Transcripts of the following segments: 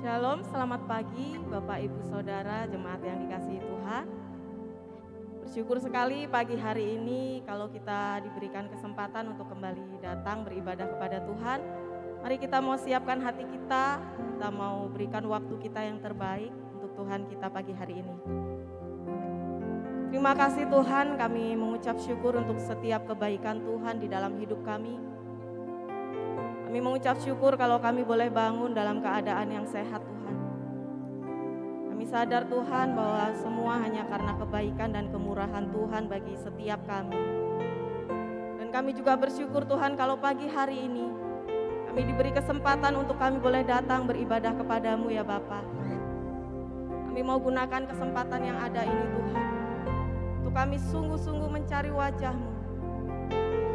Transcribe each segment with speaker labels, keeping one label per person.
Speaker 1: Shalom, selamat pagi Bapak Ibu Saudara jemaat yang dikasihi Tuhan. Bersyukur sekali pagi hari ini kalau kita diberikan kesempatan untuk kembali datang beribadah kepada Tuhan. Mari kita mau siapkan hati kita mau berikan waktu kita yang terbaik untuk Tuhan kita pagi hari ini. Terima kasih Tuhan, kami mengucap syukur untuk setiap kebaikan Tuhan di dalam hidup kami. Kami mengucap syukur kalau kami boleh bangun dalam keadaan yang sehat Tuhan. Kami sadar Tuhan bahwa semua hanya karena kebaikan dan kemurahan Tuhan bagi setiap kami. Dan kami juga bersyukur Tuhan kalau pagi hari ini kami diberi kesempatan untuk kami boleh datang beribadah kepadamu ya Bapa. Kami mau gunakan kesempatan yang ada ini Tuhan. Untuk kami sungguh-sungguh mencari wajah-Mu.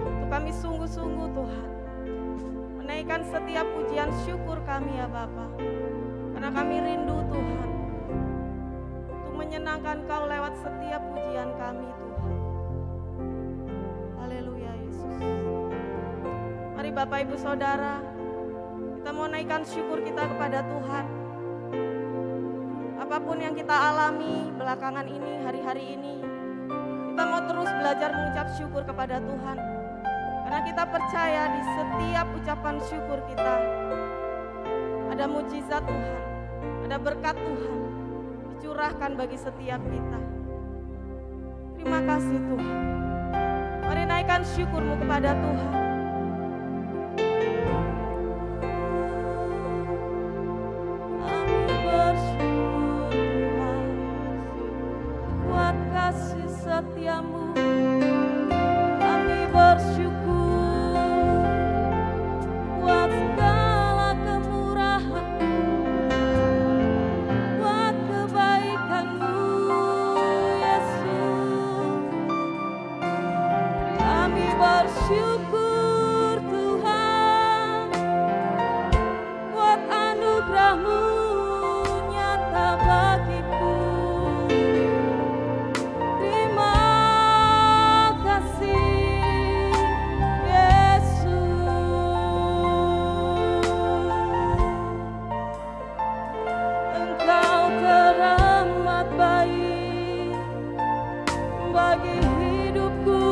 Speaker 1: Untuk kami sungguh-sungguh Tuhan menaikkan setiap pujian syukur kami ya Bapa. Karena kami rindu Tuhan untuk menyenangkan Kau lewat setiap pujian kami Tuhan. Haleluya Yesus. Mari Bapak Ibu Saudara, kita mau naikkan syukur kita kepada Tuhan. Apapun yang kita alami belakangan ini, hari-hari ini, kita mau terus belajar mengucap syukur kepada Tuhan. Karena kita percaya di setiap ucapan syukur kita ada mujizat Tuhan, ada berkat Tuhan dicurahkan bagi setiap kita. Terima kasih Tuhan. Mari naikkan syukur-Mu kepada Tuhan. Kami bersyukur Tuhan, buat kasih setia-Mu. Kami bersyukur buat segala kemurahan, buat kebaikan-Mu Yesus. Kami bersyukur Tuhan buat anugerah-Mu nyata bagiku. Terima kasih bagi hidupku.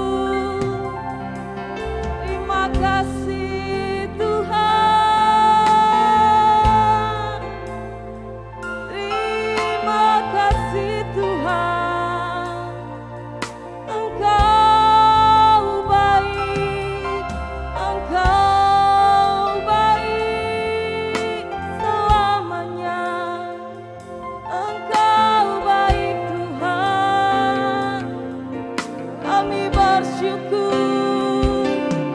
Speaker 1: Terima kasih Tuhan. Terima kasih Tuhan. Engkau baik, Engkau baik selamanya. Engkau baik Tuhan. Kami bersyukur,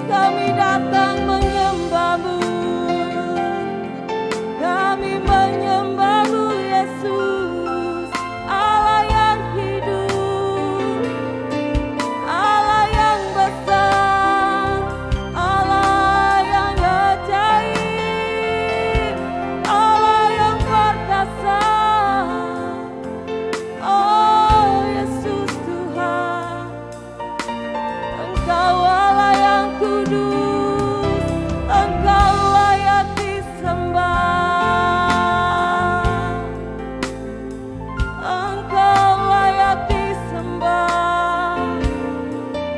Speaker 1: kami datang menyembah-Mu. Kami menyembah-Mu Yesus, Allah yang hidup, Allah yang besar, Allah yang ajaib, Allah yang perkasa. Oh Yesus Tuhan, Engkau Allah yang kudus, Engkau layak disembah. Engkau layak disembah,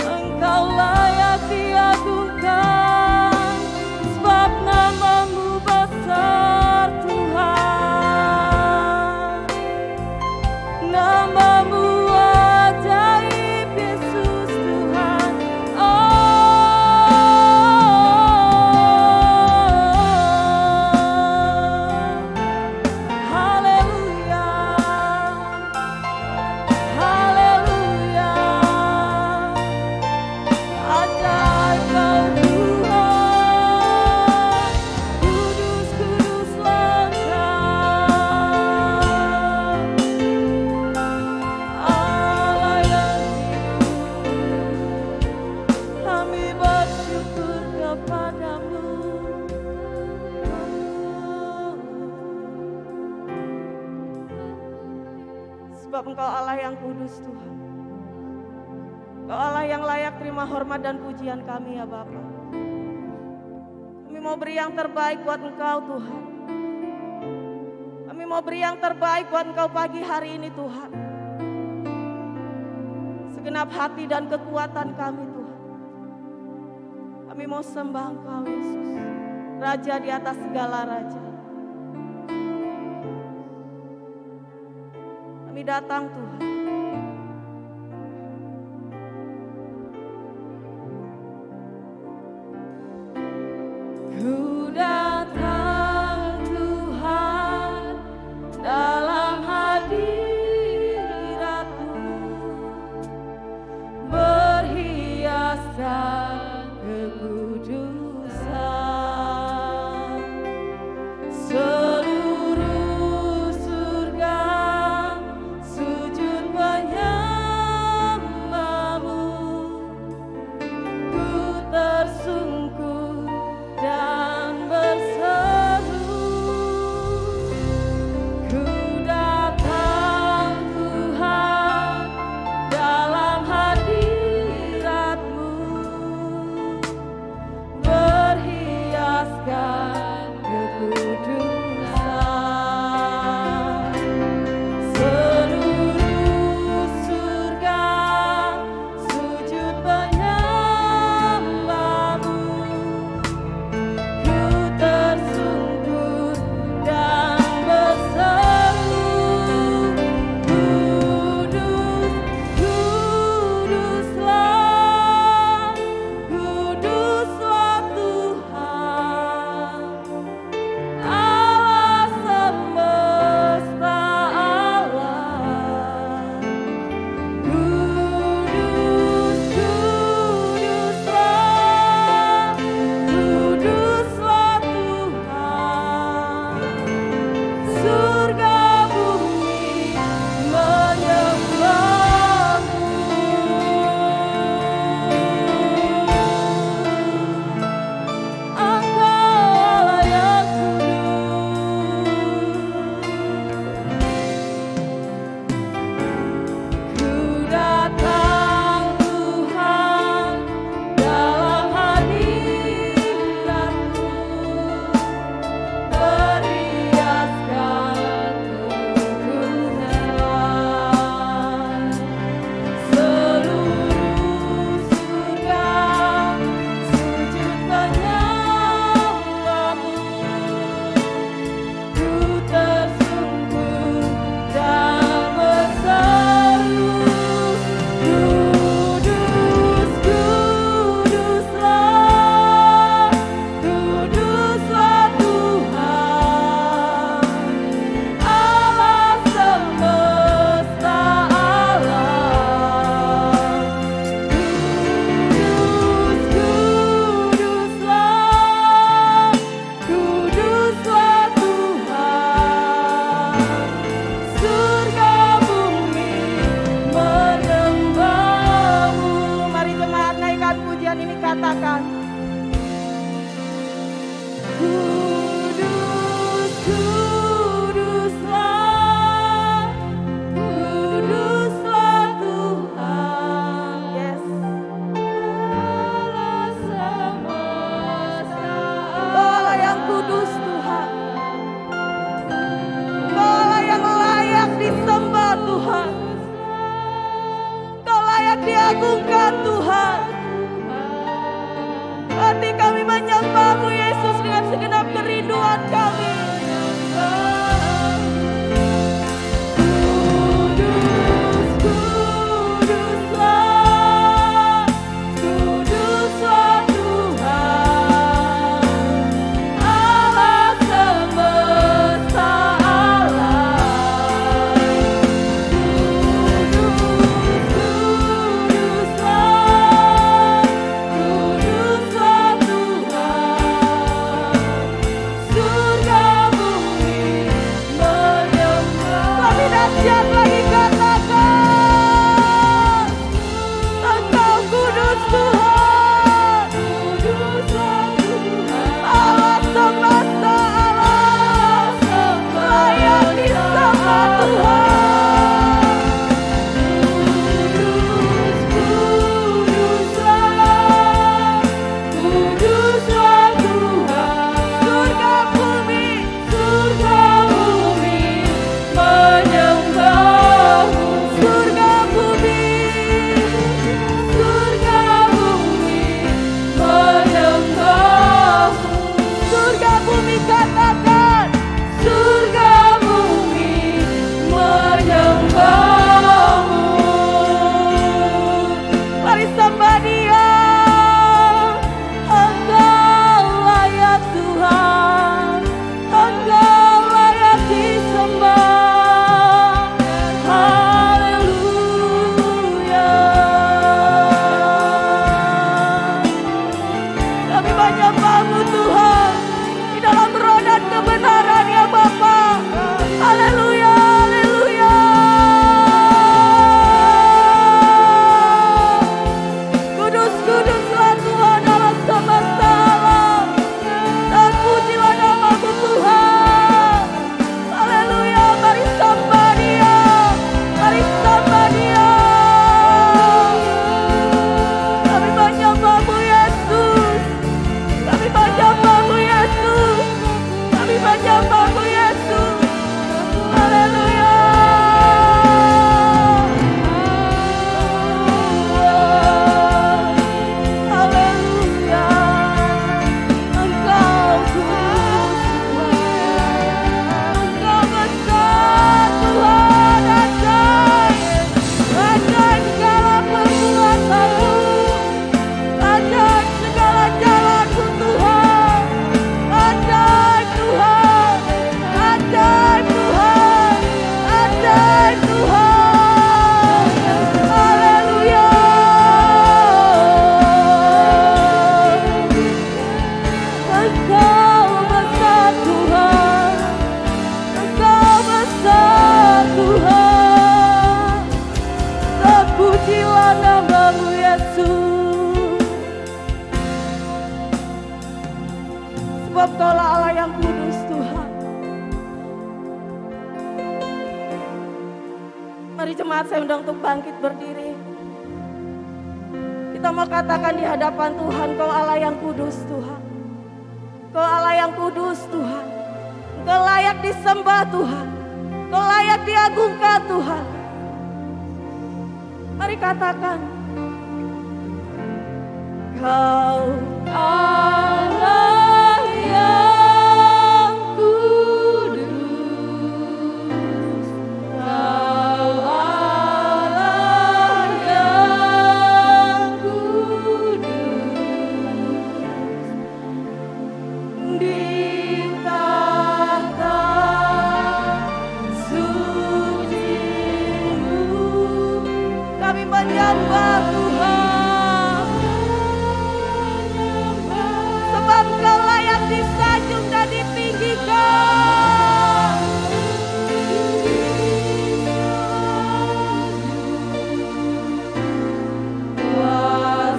Speaker 1: Engkau layak diagungkan, sebab nama-Mu besar Tuhan. Nama-Mu ajaib Yesus Tuhan. Haleluya, haleluya. Ajaib Kau Tuhan, kudus, kudus lengkap. Allah yang hidup, kami bersyukur kepada-Mu. Sebab Engkau Allah yang kudus Tuhan. Engkau Allah yang layak terima hormat dan pujian kami ya Bapa. Kami mau beri yang terbaik buat Engkau Tuhan. Kami mau beri yang terbaik buat Engkau pagi hari ini Tuhan. Segenap hati dan kekuatan kami Tuhan. Kami mau sembah Engkau Yesus, Raja di atas segala raja. Kami datang Tuhan. Ku datang Tuhan dalam hadirat-Mu, berhiaskan kekudusan. Seluruh surga sujud menyembah-Mu. Ku tersungkur dan berseru, ku datang Tuhan dalam hadirat-Mu, berhiaskan kekudusan. Seluruh surga sujud menyembah-Mu. Ku tersungkur dan berseru, kudus, kuduslah, kuduslah Tuhan, Allah semesta alam. Kudus, kuduslah, kuduslah Tuhan, surga bumi menyembah-Mu. Engkaulah yang kudus. Ku datang Tuhan dalam hadirat-Mu, berhiaskan kekudusan. Seluruh surga sujud menyembah-Mu. Ku tersungkur dan berseru, kudus, kuduslah, kuduslah Tuhan, Allah semesta alam. Kudus, kuduslah, kuduslah Tuhan, surga bumi menyembah-Mu. Mari jemaat naikkan pujian ini, katakan kudus, kuduslah, kuduslah Tuhan. Yes. Allah semesta Engkaulah yang kudus Tuhan. Engkaulah yang layak disembah Tuhan. Engkau layak diagungkan Tuhan. Hati kami menyembah-Mu Yesus dengan segenap kerinduan kami. Kudus, kuduslah, kuduslah Tuhan, Allah semesta alam. Kudus, kuduslah, Kuduslah Tuhan Allah semesta alam. Terpujilah nama-Mu Tuhan. Haleluya, mari sembah Dia. Mari sembah Dia. Kami menyembah-Mu Yesus. Kami menyembah-Mu Yesus. Kami menyembah-Mu Yesus. Haleluya. Haleluya. Engkau kudus Tuhan. Engkau besar Tuhan. Ajaib. Ajaib segala perbuatan-Mu. Ajaib segala jalan-Mu Tuhan. Ajaib Tuhan. Ajaib Tuhan. Ajaib Tuhan. Haleluya. Engkau besar Tuhan. Engkau besar Tuhan. Terpujilah nama-Mu Yesus. Sebab Kaulah Allah yang kudus Tuhan. Mari jemaat saya undang untuk bangkit berdiri. Kita mau katakan di hadapan Tuhan, Kau Allah yang kudus Tuhan. Kau Allah yang kudus Tuhan. Kau layak disembah Tuhan. Kau layak diagungkan Tuhan. Mari katakan. Kau Allah yang kudus. Kau Allah yang kudus. Di tahta suci-Mu kami menyembah Tuhan. Sebab Kau layak disanjung dan ditinggikan.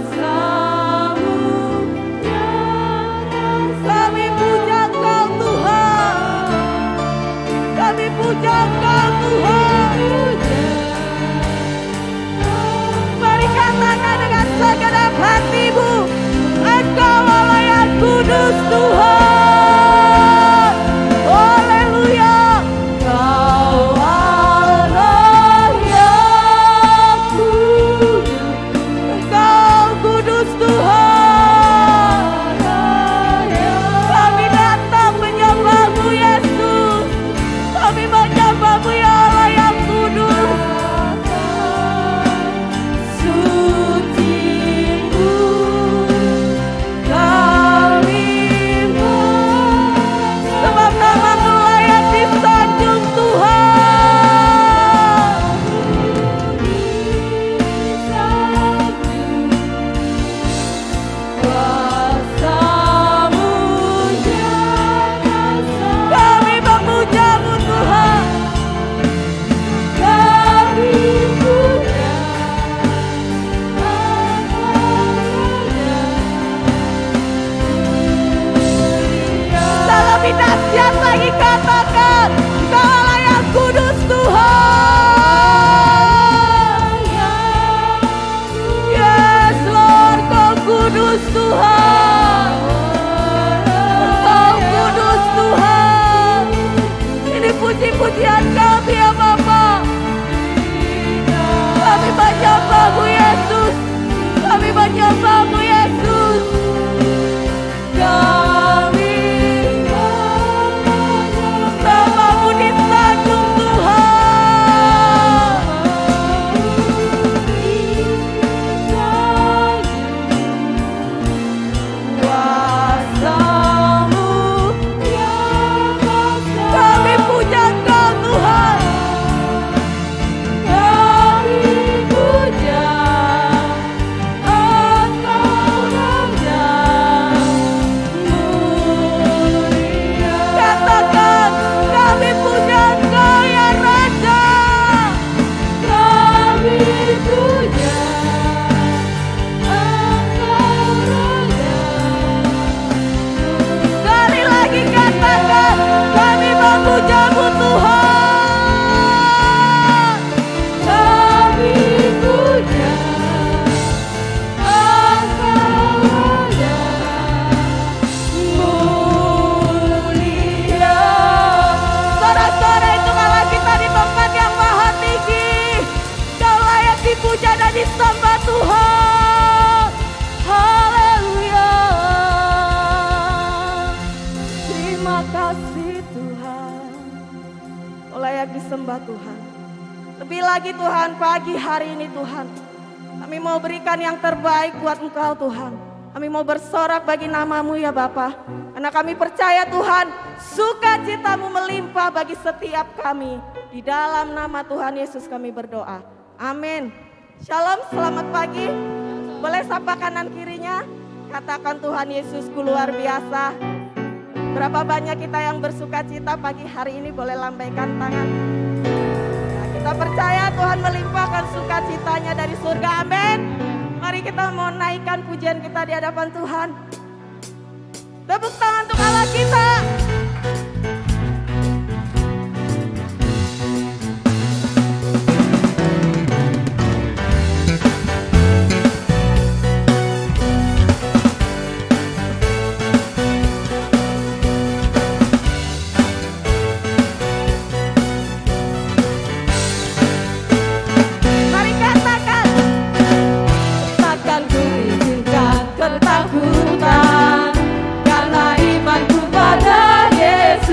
Speaker 1: Kuasa-Mu kami puja Kau Tuhan. Kami puja Kau Tuhan. Mari katakan dengan segenap hatimu, Engkau Allah yang kudus Tuhan. Haleluya. Kau Allah yang kudus. Engkau kudus Tuhan. Kami datang menyembah-Mu Yesus. Kami menyembah-Mu ya Allah yang kudus. Suci-Mu kami sebab nama-Mu layak disanjung Tuhan. Kuasa-Mu kami memuja-Mu Tuhan. Kami puja. Salam dahsyat lagi katakan, Kau Allah yang kudus Tuhan. Yes Lord, Kau kudus Tuhan. Kau kudus Tuhan. Ini puji-pujian kami ya Bapa. Kami menyembah-Mu Yesus. Kami menyembah-Mu Yesus. Kami nama-Mu disanjung Tuhan. Kuasa-Mu kami puja Kau Tuhan. Kami puja Engkau. Tuhan. Lebih lagi Tuhan, pagi hari ini Tuhan, kami mau berikan yang terbaik buat Engkau Tuhan. Kami mau bersorak bagi nama-Mu ya Bapa. Karena kami percaya Tuhan, sukacita-Mu melimpah bagi setiap kami. Di dalam nama Tuhan Yesus kami berdoa. Amin. Shalom, selamat pagi. Boleh sapa kanan kirinya? Katakan Tuhan Yesusku luar biasa. Berapa banyak kita yang bersuka cita pagi hari ini, boleh lambaikan tangan. Nah, kita percaya Tuhan melimpahkan sukacitanya dari surga. Amin. Mari kita mau naikkan pujian kita di hadapan Tuhan. Tepuk tangan untuk Allah kita.
Speaker 2: Ketakutan karena imanku pada Yesus.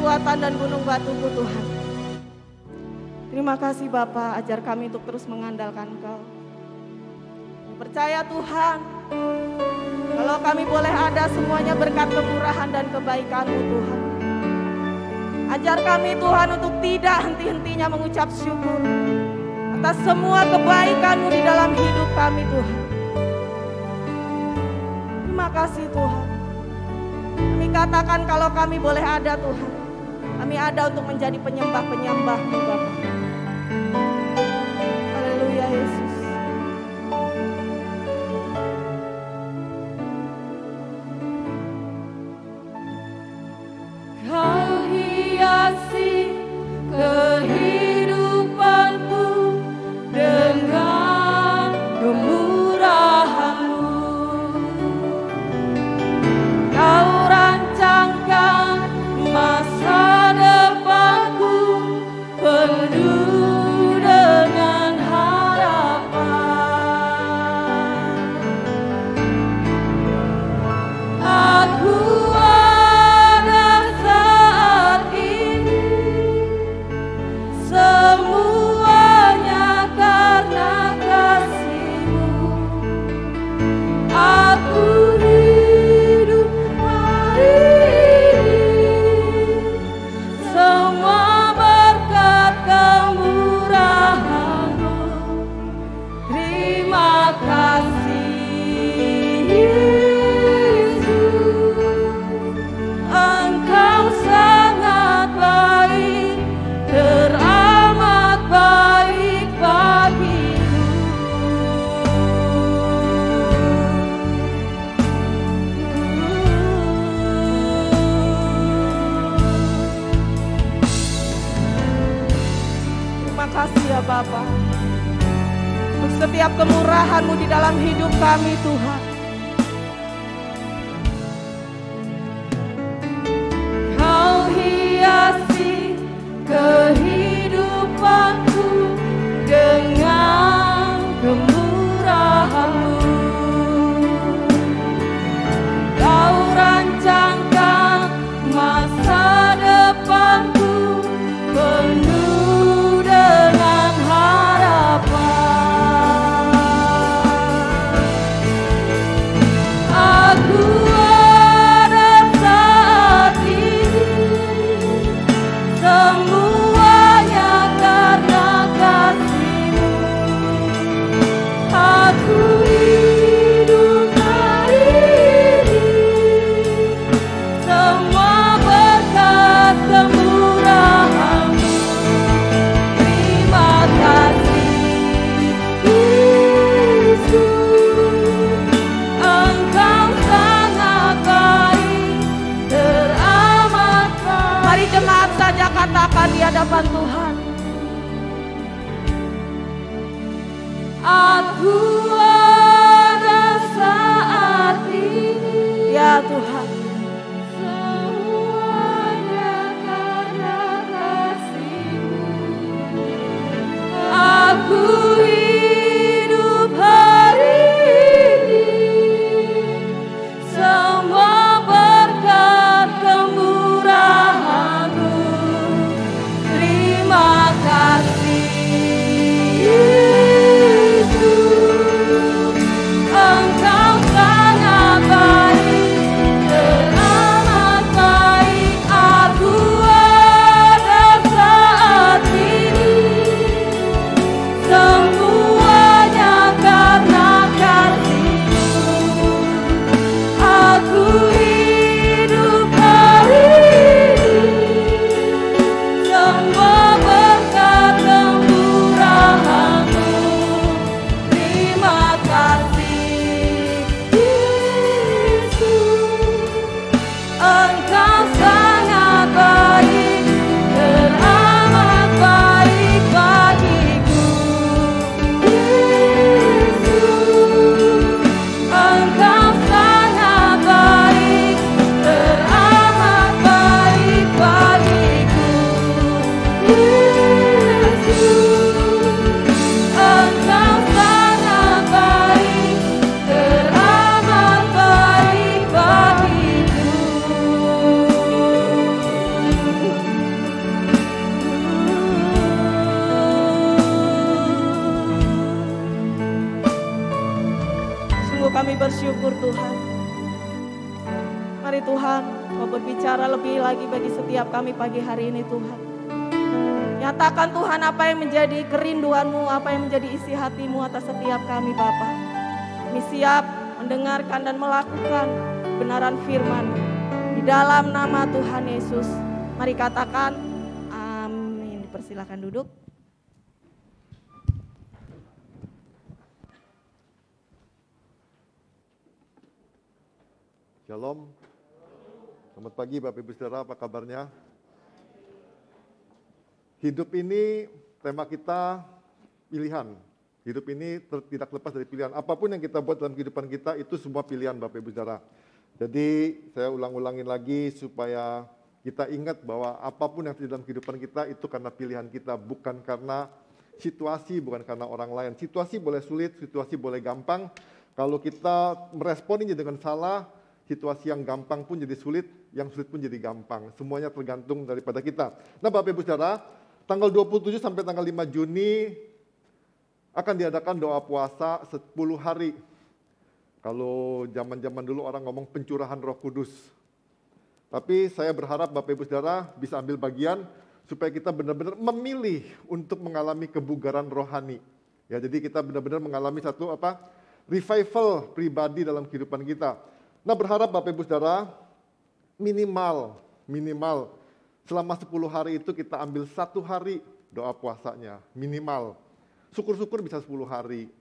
Speaker 1: kekuatan dan gunung batuku Tuhan. Terima kasih Bapa, ajar kami untuk terus mengandalkan Engkau. Percaya Tuhan, kalau kami boleh ada semuanya berkat kemurahan dan kebaikan-Mu Tuhan. Ajar kami Tuhan untuk tidak henti-hentinya mengucap syukur atas semua kebaikan-Mu di dalam hidup kami Tuhan. Terima kasih Tuhan. Kami katakan kalau kami boleh ada Tuhan, kami ada untuk menjadi penyembah-penyembah-Mu Bapa. Haleluya Yesus. Kau hiasi kehidupanku dengan kemurahan-Mu. Kau rancangkan masa depanku penuh dengan harapan. Aku ada saat ini, semuanya karena kasih-Mu. Aku hidup hari ini, semua berkat kemurahan-Mu. Terima kasih Yesus, Engkau sangat baik, teramat baik bagiku. Terima kasih ya Bapa, untuk setiap kemurahan-Mu di dalam hidup kami Tuhan. Kau hiasi kehidupanku dengan kemurahan-Mu. Kau rancangkan masa depanku penuh dengan harapan. Aku ada saat ini, semuanya karena kasih-Mu. Aku hidup hari ini, semua berkat kemurahan-Mu. Terima kasih Yesus, Engkau sangat baik, teramat baik. Mari jemaat saja katakan di hadapan Tuhan. Aku ada saat ini, ya Tuhan, semuanya karena kasih-Mu. Aku hidup hari ini, semua berkat kemurahan-Mu. Terima kasih Yesus, Engkau sangat baik, bersyukur Tuhan. Mari Tuhan, Kau berbicara lebih lagi bagi setiap kami pagi hari ini Tuhan. Nyatakan Tuhan apa yang menjadi kerinduan-Mu, apa yang menjadi isi hati-Mu atas setiap kami Bapa. Kami siap mendengarkan dan melakukan kebenaran firman di dalam nama Tuhan Yesus. Mari katakan amin. Dipersilakan duduk.
Speaker 2: Shalom. Selamat pagi Bapak Ibu Saudara, apa kabarnya? Hidup ini tema kita pilihan. Hidup ini tidak lepas dari pilihan. Apapun yang kita buat dalam kehidupan kita itu semua pilihan Bapak Ibu Saudara. Jadi saya ulang-ulangin lagi supaya kita ingat bahwa apapun yang terjadi dalam kehidupan kita itu karena pilihan kita, bukan karena situasi, bukan karena orang lain. Situasi boleh sulit, situasi boleh gampang. Kalau kita meresponinya dengan salah, situasi yang gampang pun jadi sulit, yang sulit pun jadi gampang. Semuanya tergantung daripada kita. Nah Bapak Ibu Saudara, tanggal 27 sampai tanggal 5 Juni akan diadakan doa puasa 10 hari. Kalau zaman-zaman dulu orang ngomong pencurahan Roh Kudus. Tapi saya berharap Bapak Ibu Saudara bisa ambil bagian supaya kita benar-benar memilih untuk mengalami kebugaran rohani. Ya, jadi kita benar-benar mengalami satu revival pribadi dalam kehidupan kita. Nah, berharap Bapak Ibu Saudara minimal selama 10 hari itu kita ambil 1 hari doa puasanya, minimal. Syukur-syukur bisa 10 hari.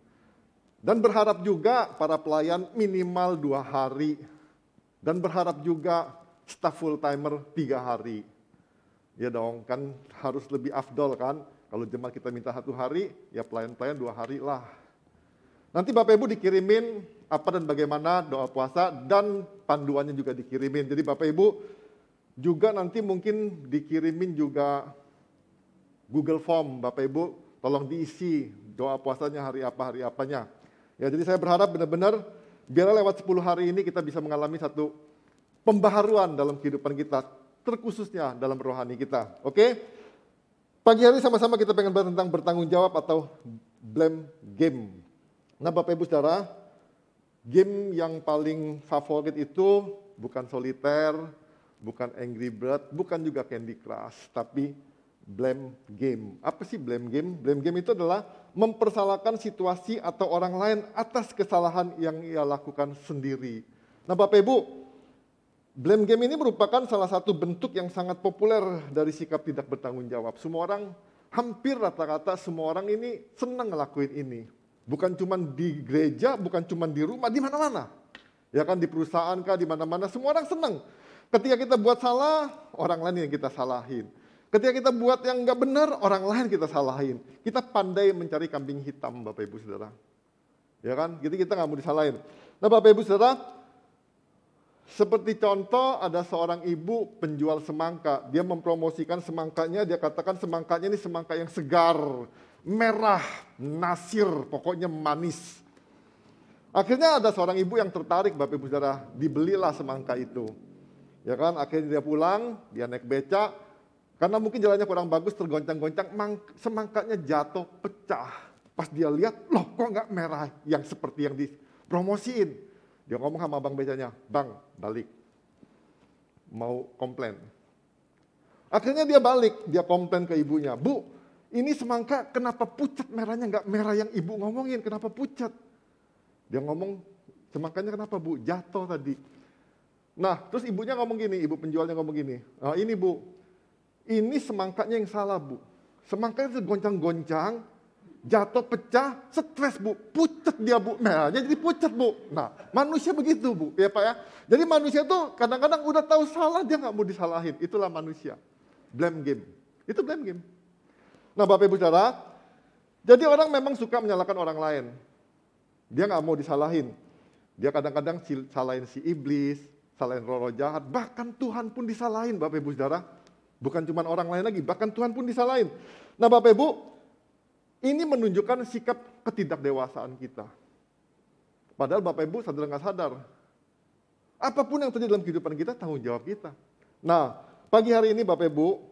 Speaker 2: Dan berharap juga para pelayan minimal 2 hari. Dan berharap juga staf full timer 3 hari. Ya dong, kan harus lebih afdol kan. Kalau jemaat kita minta 1 hari, ya pelayan-pelayan 2 hari lah. Nanti Bapak Ibu dikirimin apa dan bagaimana doa puasa dan panduannya juga dikirimin. Jadi Bapak Ibu juga nanti mungkin dikirimin juga Google Form. Bapak Ibu tolong diisi doa puasanya hari apanya. Ya, jadi saya berharap benar-benar biarlah lewat 10 hari ini kita bisa mengalami satu pembaharuan dalam kehidupan kita, terkhususnya dalam rohani kita. Oke? Pagi hari sama-sama kita pengen bahas tentang bertanggung jawab atau blame game. Nah Bapak Ibu Saudara, game yang paling favorit itu bukan soliter, bukan Angry Bird, bukan juga Candy Crush, tapi blame game. Apa sih blame game? Blame game itu adalah mempersalahkan situasi atau orang lain atas kesalahan yang ia lakukan sendiri. Nah Bapak Ibu, blame game ini merupakan salah satu bentuk yang sangat populer dari sikap tidak bertanggung jawab. Semua orang, hampir rata-rata semua orang ini senang ngelakuin ini. Bukan cuma di gereja, bukan cuma di rumah, di mana-mana. Ya kan, di perusahaan kah, di mana-mana, semua orang senang. Ketika kita buat salah, orang lain yang kita salahin. Ketika kita buat yang nggak benar, orang lain kita salahin. Kita pandai mencari kambing hitam, Bapak Ibu Saudara. Ya kan, jadi kita nggak mau disalahin. Nah Bapak Ibu Saudara, seperti contoh ada seorang ibu penjual semangka. Dia mempromosikan semangkanya, dia katakan semangkanya ini semangka yang segar, merah, nasir, pokoknya manis. Akhirnya ada seorang ibu yang tertarik Bapak Ibu Saudara, dibelilah semangka itu. Ya kan, akhirnya dia pulang, dia naik beca, karena mungkin jalannya kurang bagus, tergoncang-goncang, semangkanya jatuh, pecah. Pas dia lihat, loh kok nggak merah yang seperti yang dipromosiin. Dia ngomong sama abang becanya, bang balik, mau komplain. Akhirnya dia balik, dia komplain ke ibunya, bu ini semangka kenapa pucat merahnya nggak merah yang ibu ngomongin, kenapa pucat? Dia ngomong, semangkanya kenapa bu? Jatuh tadi. Nah terus ibunya ngomong gini, ibu penjualnya ngomong gini, oh, ini bu, ini semangkanya yang salah bu. Semangkanya goncang-goncang, jatuh pecah, stres bu, pucat dia bu, merahnya jadi pucat bu. Nah manusia begitu bu, ya Pak ya. Jadi manusia tuh kadang-kadang udah tahu salah dia nggak mau disalahin, itulah manusia. Blame game, itu blame game. Nah Bapak Ibu Saudara, jadi orang memang suka menyalahkan orang lain. Dia nggak mau disalahin. Dia kadang-kadang salahin si iblis, salahin roh-roh jahat, bahkan Tuhan pun disalahin Bapak Ibu Saudara. Bukan cuma orang lain lagi, bahkan Tuhan pun disalahin. Nah Bapak Ibu, ini menunjukkan sikap ketidakdewasaan kita. Padahal Bapak Ibu sadar nggak sadar, apapun yang terjadi dalam kehidupan kita, tanggung jawab kita. Nah, pagi hari ini Bapak Ibu,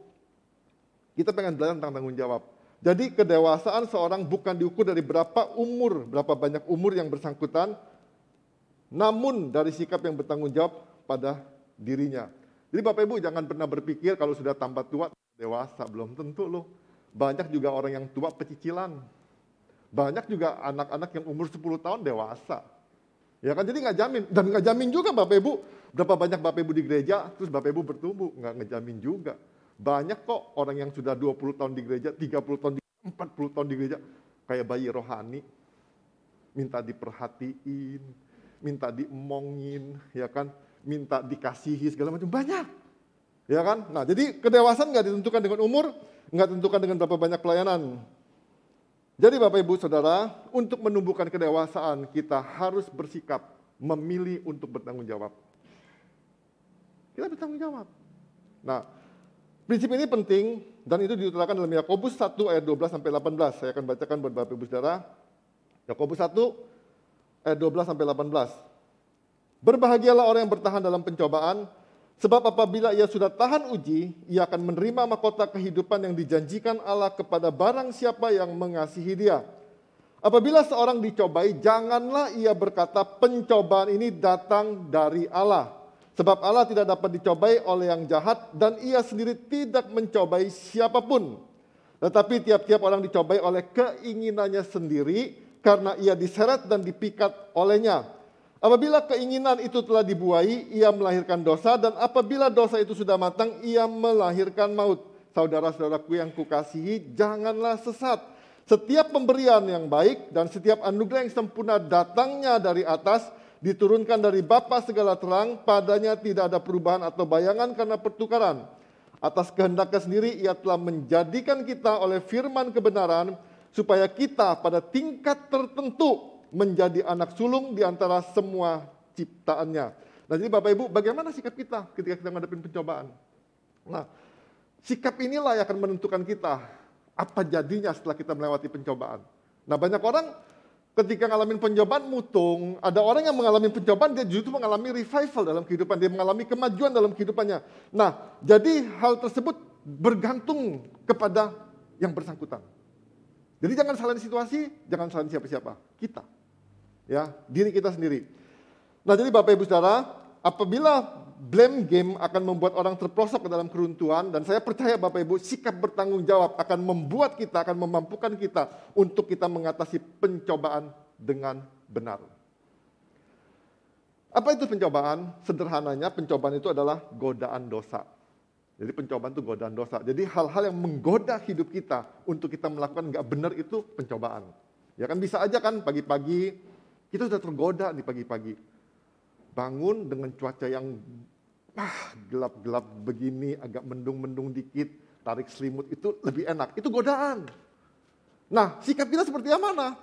Speaker 2: kita pengen belajar tentang tanggung jawab. Jadi kedewasaan seorang bukan diukur dari berapa banyak umur yang bersangkutan, namun dari sikap yang bertanggung jawab pada dirinya. Jadi Bapak Ibu jangan pernah berpikir kalau sudah tambah tua, dewasa. Belum tentu loh. Banyak juga orang yang tua pecicilan. Banyak juga anak-anak yang umur 10 tahun dewasa. Ya kan, jadi nggak jamin. Dan nggak jamin juga Bapak Ibu, berapa banyak Bapak Ibu di gereja, terus Bapak Ibu bertumbuh. Nggak ngejamin juga. Banyak kok orang yang sudah 20 tahun di gereja, 30 tahun, 40 tahun di gereja, kayak bayi rohani. Minta diperhatiin, minta diemongin, ya kan, minta dikasihi segala macam, banyak, ya kan. Nah, jadi kedewasaan nggak ditentukan dengan umur, nggak ditentukan dengan berapa banyak pelayanan. Jadi Bapak Ibu Saudara, untuk menumbuhkan kedewasaan kita harus bersikap memilih untuk bertanggung jawab. Kita bertanggung jawab. Nah, prinsip ini penting dan itu diutarakan dalam Yakobus 1 ayat 12 sampai 18. Saya akan bacakan buat Bapak Ibu Saudara. Yakobus 1 ayat 12 sampai 18. Berbahagialah orang yang bertahan dalam pencobaan, sebab apabila ia sudah tahan uji, ia akan menerima mahkota kehidupan yang dijanjikan Allah kepada barang siapa yang mengasihi dia. Apabila seorang dicobai, janganlah ia berkata pencobaan ini datang dari Allah. Sebab Allah tidak dapat dicobai oleh yang jahat dan ia sendiri tidak mencobai siapapun. Tetapi tiap-tiap orang dicobai oleh keinginannya sendiri, karena ia diseret dan dipikat olehnya. Apabila keinginan itu telah dibuai, ia melahirkan dosa, dan apabila dosa itu sudah matang, ia melahirkan maut. Saudara-saudaraku yang kukasihi, janganlah sesat. Setiap pemberian yang baik dan setiap anugerah yang sempurna datangnya dari atas, diturunkan dari Bapa segala terang, padanya tidak ada perubahan atau bayangan karena pertukaran. Atas kehendaknya sendiri ia telah menjadikan kita oleh firman kebenaran, supaya kita pada tingkat tertentu menjadi anak sulung di antara semua ciptaannya. Nah, jadi Bapak Ibu, bagaimana sikap kita ketika kita menghadapi pencobaan? Nah, sikap inilah yang akan menentukan kita apa jadinya setelah kita melewati pencobaan. Nah, banyak orang ketika ngalamin pencobaan mutung, ada orang yang mengalami pencobaan, dia justru mengalami revival dalam kehidupan, dia mengalami kemajuan dalam kehidupannya. Nah, jadi hal tersebut bergantung kepada yang bersangkutan. Jadi jangan salahin situasi, jangan salahin siapa-siapa, kita. Ya, diri kita sendiri. Nah, jadi Bapak Ibu Saudara, apabila blame game akan membuat orang terperosok ke dalam keruntuhan, dan saya percaya Bapak Ibu, sikap bertanggung jawab akan membuat kita, akan memampukan kita untuk kita mengatasi pencobaan dengan benar. Apa itu pencobaan? Sederhananya pencobaan itu adalah godaan dosa. Jadi pencobaan itu godaan dosa. Jadi hal-hal yang menggoda hidup kita untuk kita melakukan nggak benar itu pencobaan. Ya kan, bisa aja kan pagi-pagi kita sudah tergoda di pagi-pagi. Bangun dengan cuaca yang gelap-gelap begini, agak mendung-mendung dikit, tarik selimut itu lebih enak. Itu godaan. Nah, sikap kita seperti yang mana?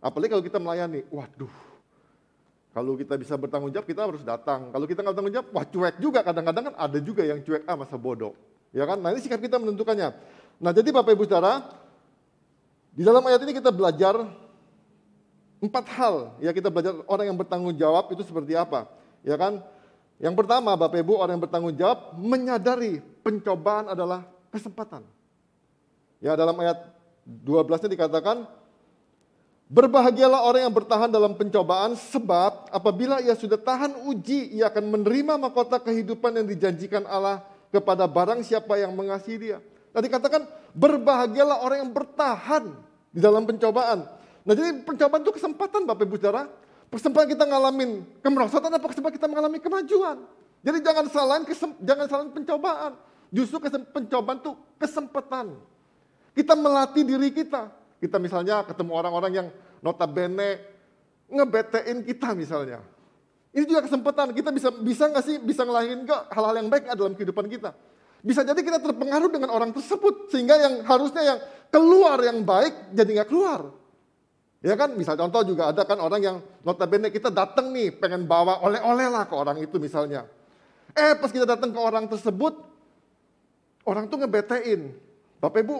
Speaker 2: Apalagi kalau kita melayani, waduh. Kalau kita bisa bertanggung jawab, kita harus datang. Kalau kita nggak bertanggung jawab, wah cuek juga. Kadang-kadang kan ada juga yang cuek, masa bodoh. Ya kan? Nah, ini sikap kita menentukannya. Nah, jadi Bapak Ibu Saudara, di dalam ayat ini kita belajar 4 hal. Ya, kita belajar orang yang bertanggung jawab itu seperti apa. Ya kan? Yang pertama, Bapak Ibu, orang yang bertanggung jawab menyadari pencobaan adalah kesempatan. Ya, dalam ayat 12-nya dikatakan, berbahagialah orang yang bertahan dalam pencobaan, sebab apabila ia sudah tahan uji, ia akan menerima mahkota kehidupan yang dijanjikan Allah kepada barang siapa yang mengasihi dia. Nah, dikatakan berbahagialah orang yang bertahan di dalam pencobaan. Nah, jadi pencobaan itu kesempatan Bapak Ibu Saudara. Kesempatan kita ngalamin kemerosotan apa kesempatan kita mengalami kemajuan. Jadi jangan salahin pencobaan. Justru pencobaan itu kesempatan. Kita melatih diri kita. Kita misalnya ketemu orang-orang yang notabene ngebetein kita misalnya. Ini juga kesempatan, kita bisa nggak sih, bisa ngelahirin nggak hal-hal yang baik dalam kehidupan kita. Bisa jadi kita terpengaruh dengan orang tersebut, sehingga yang harusnya yang keluar yang baik, jadi nggak keluar. Ya kan, misal contoh juga ada kan orang yang notabene kita datang nih, pengen bawa oleh-oleh lah ke orang itu misalnya. Pas kita datang ke orang tersebut, orang tuh ngebetein. Bapak Ibu,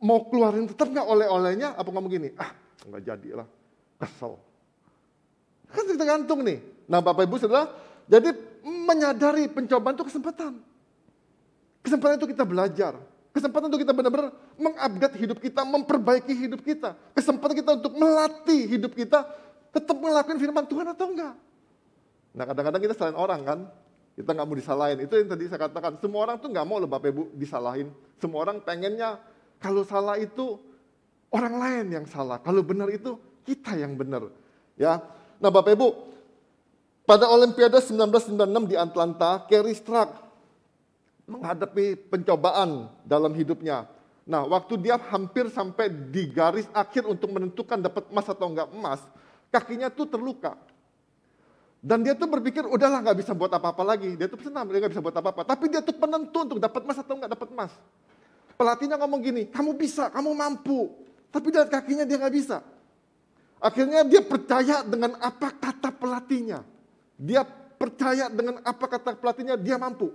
Speaker 2: mau keluarin tetap nggak oleh-olehnya, apa ngomong gini, nggak jadi lah, kesel. Kan tergantung nih. Nah Bapak Ibu Saudara, jadi menyadari pencobaan itu kesempatan. Kesempatan itu kita belajar. Kesempatan itu kita benar-benar mengupgrade hidup kita, memperbaiki hidup kita. Kesempatan kita untuk melatih hidup kita, tetap melakukan firman Tuhan atau enggak. Nah kadang-kadang kita salahin orang kan, kita nggak mau disalahin. Itu yang tadi saya katakan, semua orang tuh nggak mau loh Bapak Ibu disalahin. Semua orang pengennya kalau salah itu orang lain yang salah, kalau benar itu kita yang benar. Ya, nah Bapak Ibu, pada Olimpiade 1996 di Atlanta, Kerry Stark menghadapi pencobaan dalam hidupnya. Nah, waktu dia hampir sampai di garis akhir untuk menentukan dapat emas atau enggak emas, kakinya tuh terluka. Dan dia tuh berpikir, udahlah nggak bisa buat apa-apa lagi. Dia tuh senang, dia nggak bisa buat apa-apa. Tapi dia tuh penentu untuk dapat emas atau nggak dapat emas. Pelatihnya ngomong gini, kamu bisa, kamu mampu. Tapi lihat kakinya dia nggak bisa. Akhirnya dia percaya dengan apa kata pelatihnya. Dia percaya dengan apa kata pelatihnya, dia mampu.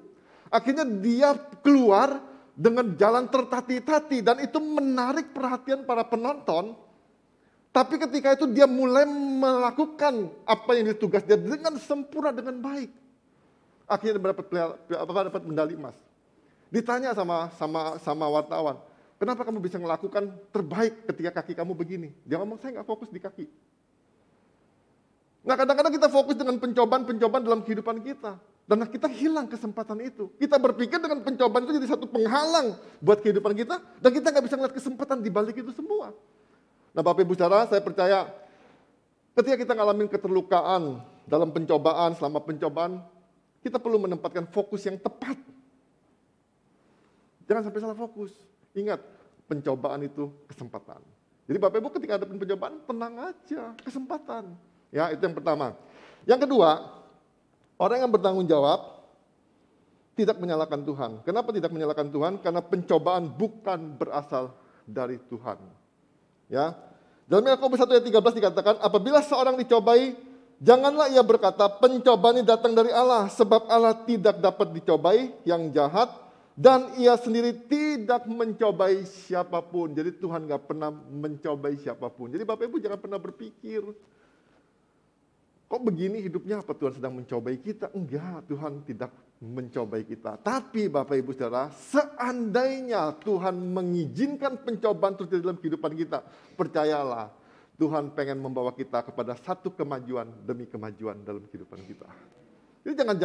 Speaker 2: Akhirnya dia keluar dengan jalan tertati-tati. Dan itu menarik perhatian para penonton. Tapi ketika itu dia mulai melakukan apa yang ditugas dia dengan sempurna, dengan baik. Akhirnya dapat medali emas. Ditanya sama wartawan, kenapa kamu bisa melakukan terbaik ketika kaki kamu begini? Dia ngomong, saya nggak fokus di kaki. Nah kadang-kadang kita fokus dengan pencobaan-pencobaan dalam kehidupan kita. Dan kita hilang kesempatan itu. Kita berpikir dengan pencobaan itu jadi satu penghalang buat kehidupan kita. Dan kita nggak bisa melihat kesempatan di balik itu semua. Nah Bapak Ibu Saudara, saya percaya ketika kita ngalamin keterlukaan dalam pencobaan, selama pencobaan, kita perlu menempatkan fokus yang tepat. Jangan sampai salah fokus. Ingat, pencobaan itu kesempatan. Jadi Bapak Ibu ketika ada pencobaan, tenang aja, kesempatan. Ya, itu yang pertama. Yang kedua, orang yang bertanggung jawab tidak menyalahkan Tuhan. Kenapa tidak menyalahkan Tuhan? Karena pencobaan bukan berasal dari Tuhan. Ya, dalam Yakobus 1 ayat 13 dikatakan, apabila seorang dicobai, janganlah ia berkata, pencobaan ini datang dari Allah, sebab Allah tidak dapat dicobai yang jahat, dan ia sendiri tidak mencobai siapapun. Jadi Tuhan gak pernah mencobai siapapun. Jadi Bapak Ibu jangan pernah berpikir, kok begini hidupnya, apa Tuhan sedang mencobai kita? Enggak, Tuhan tidak mencobai kita. Tapi Bapak Ibu Saudara, seandainya Tuhan mengizinkan pencobaan terjadi dalam kehidupan kita, percayalah, Tuhan pengen membawa kita kepada satu kemajuan demi kemajuan dalam kehidupan kita. Jadi jangan,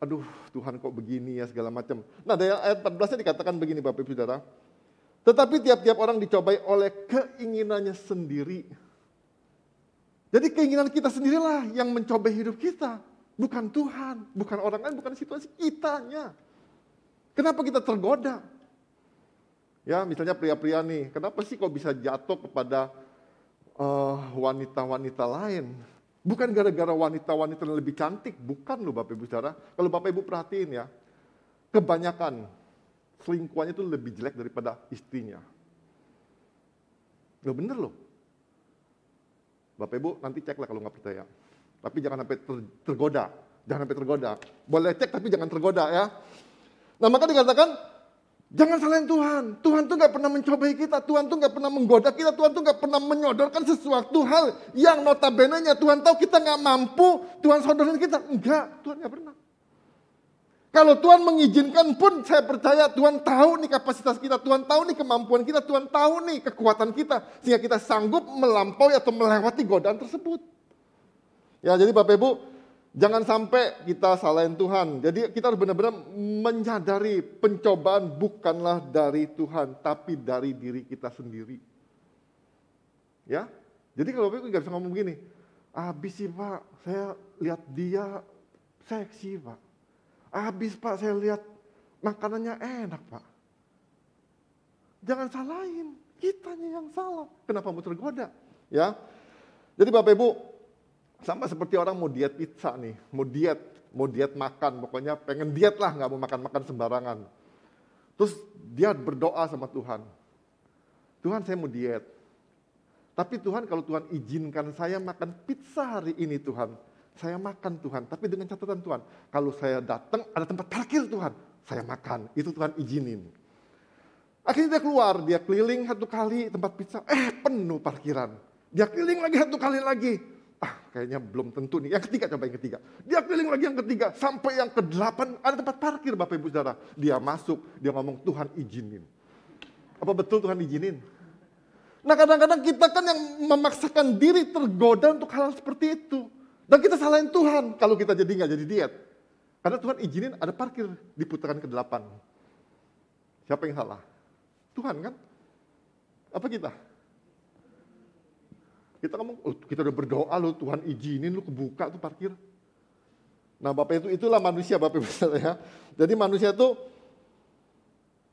Speaker 2: aduh Tuhan kok begini ya segala macam. Nah dari ayat 14-nya dikatakan begini Bapak Ibu Saudara, tetapi tiap-tiap orang dicobai oleh keinginannya sendiri. Jadi keinginan kita sendirilah yang mencobai hidup kita. Bukan Tuhan, bukan orang lain, bukan situasi kitanya. Kenapa kita tergoda? Ya misalnya pria-pria nih, kenapa sih kok bisa jatuh kepada wanita-wanita lain? Bukan gara-gara wanita-wanita yang lebih cantik, bukan loh Bapak Ibu Saudara. Kalau Bapak Ibu perhatiin ya, kebanyakan selingkuhannya itu lebih jelek daripada istrinya. Loh bener loh. Bapak Ibu nanti cek lah kalau nggak percaya. Tapi jangan sampai tergoda. Jangan sampai tergoda. Boleh cek tapi jangan tergoda ya. Nah maka dikatakan, jangan salahin Tuhan. Tuhan tuh nggak pernah mencobai kita. Tuhan tuh nggak pernah menggoda kita. Tuhan tuh nggak pernah menyodorkan sesuatu hal yang notabene-nya Tuhan tahu kita nggak mampu. Tuhan sodorin kita. Enggak, Tuhan nggak pernah. Kalau Tuhan mengizinkan pun saya percaya Tuhan tahu nih kapasitas kita, Tuhan tahu nih kemampuan kita, Tuhan tahu nih kekuatan kita. Sehingga kita sanggup melampaui atau melewati godaan tersebut. Ya jadi Bapak Ibu, jangan sampai kita salahin Tuhan. Jadi kita harus benar-benar menyadari pencobaan bukanlah dari Tuhan, tapi dari diri kita sendiri. Ya, jadi kalau Bapak Ibu nggak bisa ngomong gini, habis sih Pak, saya lihat dia seksi Pak. Habis Pak, saya lihat makanannya enak Pak. Jangan salahin, kitanya yang salah. Kenapa mau tergoda? Ya, jadi Bapak Ibu, sama seperti orang mau diet pizza nih, mau diet makan, pokoknya pengen diet lah, nggak mau makan sembarangan. Terus dia berdoa sama Tuhan, Tuhan saya mau diet. Tapi Tuhan kalau Tuhan izinkan saya makan pizza hari ini Tuhan, saya makan Tuhan, tapi dengan catatan Tuhan, kalau saya datang ada tempat parkir Tuhan, saya makan, itu Tuhan izinin. Akhirnya dia keluar, dia keliling satu kali tempat pizza, penuh parkiran. Dia keliling lagi satu kali lagi, kayaknya belum tentu nih. Yang ketiga, coba yang ketiga. Dia keliling lagi yang ketiga, sampai yang ke-8 ada tempat parkir Bapak Ibu Saudara. Dia masuk, dia ngomong Tuhan izinin. Apa betul Tuhan izinin? Nah kadang-kadang kita kan yang memaksakan diri tergoda untuk hal seperti itu. Dan kita salahin Tuhan kalau kita jadi nggak jadi diet. Karena Tuhan izinin ada parkir di putaran ke-8. Siapa yang salah? Tuhan kan? Apa kita? Kita ngomong, oh, kita udah berdoa loh, Tuhan izinin lu kebuka tuh parkir. Nah Bapak itulah manusia Bapak Ibu ya. Jadi manusia tuh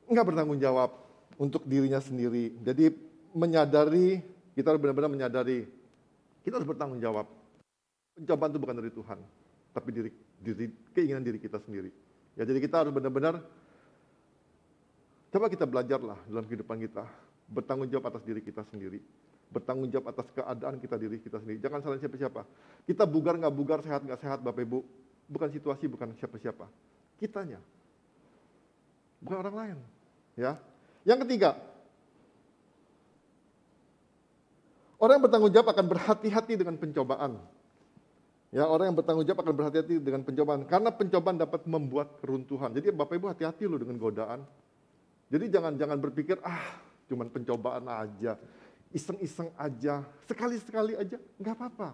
Speaker 2: nggak bertanggung jawab untuk dirinya sendiri. Jadi menyadari, kita harus benar-benar menyadari, kita harus bertanggung jawab. Pencobaan itu bukan dari Tuhan, tapi keinginan diri kita sendiri. Ya jadi kita harus benar-benar, coba kita belajarlah dalam kehidupan kita, bertanggung jawab atas diri kita sendiri. Bertanggung jawab atas keadaan kita, diri kita sendiri. Jangan salahin siapa-siapa. Kita bugar nggak bugar, sehat nggak sehat Bapak Ibu. Bukan situasi, bukan siapa-siapa. Kitanya. Bukan orang lain. Ya. Yang ketiga, orang yang bertanggung jawab akan berhati-hati dengan pencobaan. Ya, orang yang bertanggung jawab akan berhati-hati dengan pencobaan. Karena pencobaan dapat membuat keruntuhan. Jadi Bapak Ibu hati-hati loh dengan godaan. Jadi jangan berpikir, cuman pencobaan aja. Iseng-iseng aja. Sekali-sekali aja. Nggak apa-apa.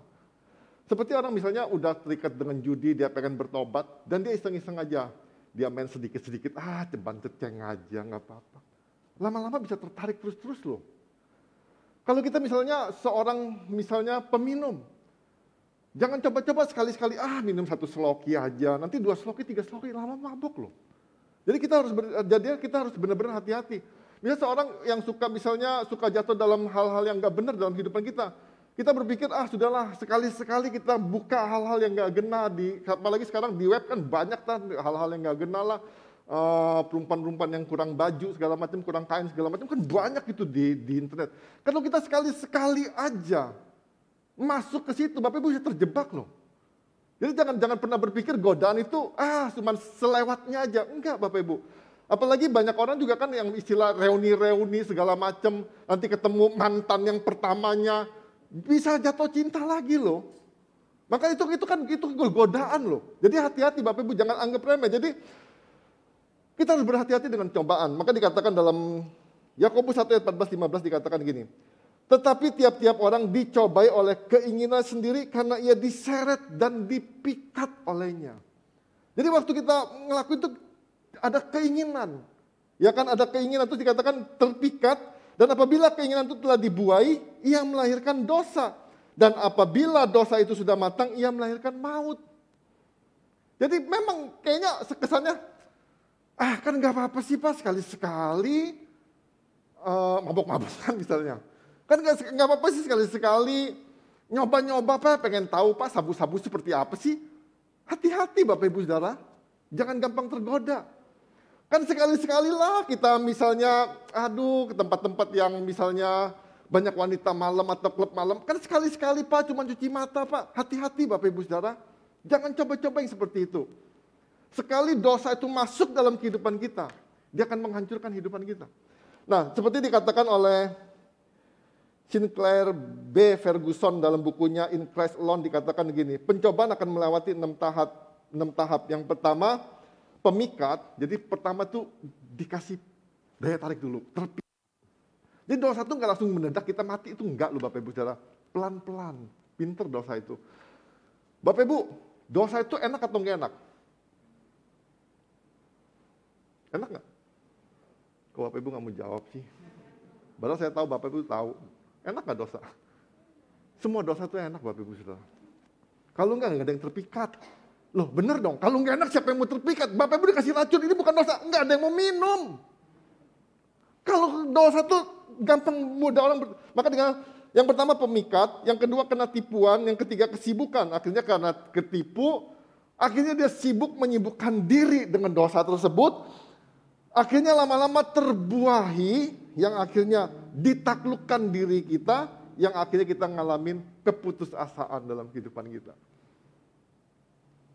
Speaker 2: Seperti orang misalnya udah terikat dengan judi, dia pengen bertobat. Dan dia iseng-iseng aja. Dia main sedikit-sedikit, ceban ceceng aja, nggak apa-apa. Lama-lama bisa tertarik terus-terus loh. Kalau kita misalnya seorang peminum, jangan coba-coba sekali-sekali, minum 1 sloki aja, nanti 2 sloki, 3 sloki, lama mabuk loh. Jadi kita harus benar-benar hati-hati. Misalnya seorang yang suka jatuh dalam hal-hal yang nggak benar dalam kehidupan kita. Kita berpikir, sudahlah sekali-sekali kita buka hal-hal yang nggak gena, apalagi sekarang di web kan banyak hal-hal yang nggak gena lah. Perempuan-perempuan yang kurang baju segala macam, kurang kain segala macam, kan banyak itu di internet. Kalau kita sekali-sekali aja masuk ke situ, Bapak Ibu bisa terjebak loh. Jadi jangan pernah berpikir godaan itu cuma selewatnya aja. Enggak Bapak Ibu. Apalagi banyak orang juga kan yang istilah reuni-reuni segala macam, nanti ketemu mantan yang pertamanya, bisa jatuh cinta lagi loh. Maka itu godaan loh. Jadi hati-hati Bapak Ibu, jangan anggap remeh. Jadi kita harus berhati-hati dengan cobaan. Maka dikatakan dalam Yakobus 1 ayat 14-15 dikatakan gini. Tetapi tiap-tiap orang dicobai oleh keinginan sendiri karena ia diseret dan dipikat olehnya. Jadi waktu kita ngelakuin itu ada keinginan. Ya kan ada keinginan itu dikatakan terpikat. Dan apabila keinginan itu telah dibuai, ia melahirkan dosa. Dan apabila dosa itu sudah matang, ia melahirkan maut. Jadi memang kayaknya kesannya, kan gak apa-apa sih Pak, sekali-sekali mabok-mabokan misalnya. Kan gak apa-apa sih sekali-sekali nyoba-nyoba Pak, pengen tahu Pak sabu-sabu seperti apa sih. Hati-hati Bapak Ibu Saudara, jangan gampang tergoda. Kan sekali-sekali lah kita misalnya, ke tempat-tempat yang misalnya banyak wanita malam atau klub malam. Kan sekali-sekali Pak, cuma cuci mata Pak. Hati-hati Bapak Ibu Saudara, jangan coba-coba yang seperti itu. Sekali dosa itu masuk dalam kehidupan kita, dia akan menghancurkan kehidupan kita. Nah, seperti dikatakan oleh Sinclair B. Ferguson dalam bukunya In Christ Alone dikatakan gini, pencobaan akan melewati 6 tahap. Yang pertama, pemikat. Jadi pertama tuh dikasih daya tarik dulu, terpikat. Jadi dosa itu nggak langsung mendadak kita mati, itu enggak loh Bapak Ibu Saudara. Pelan-pelan, pinter dosa itu. Bapak Ibu, dosa itu enak atau nggak enak? Enak nggak? Kok Bapak Ibu nggak mau jawab sih? Padahal saya tahu Bapak Ibu tahu. Enak nggak dosa? Semua dosa itu enak Bapak Ibu Saudara. Kalau nggak ada yang terpikat. Loh bener dong, kalau nggak enak siapa yang mau terpikat? Bapak Ibu dikasih racun, ini bukan dosa. Nggak ada yang mau minum. Kalau dosa tuh gampang mudah orang. Maka dengan yang pertama pemikat, yang kedua kena tipuan, yang ketiga kesibukan. Akhirnya karena ketipu, akhirnya dia sibuk menyibukkan diri dengan dosa tersebut. Akhirnya lama-lama terbuahi, yang akhirnya ditaklukkan diri kita, yang akhirnya kita ngalamin keputusasaan dalam kehidupan kita.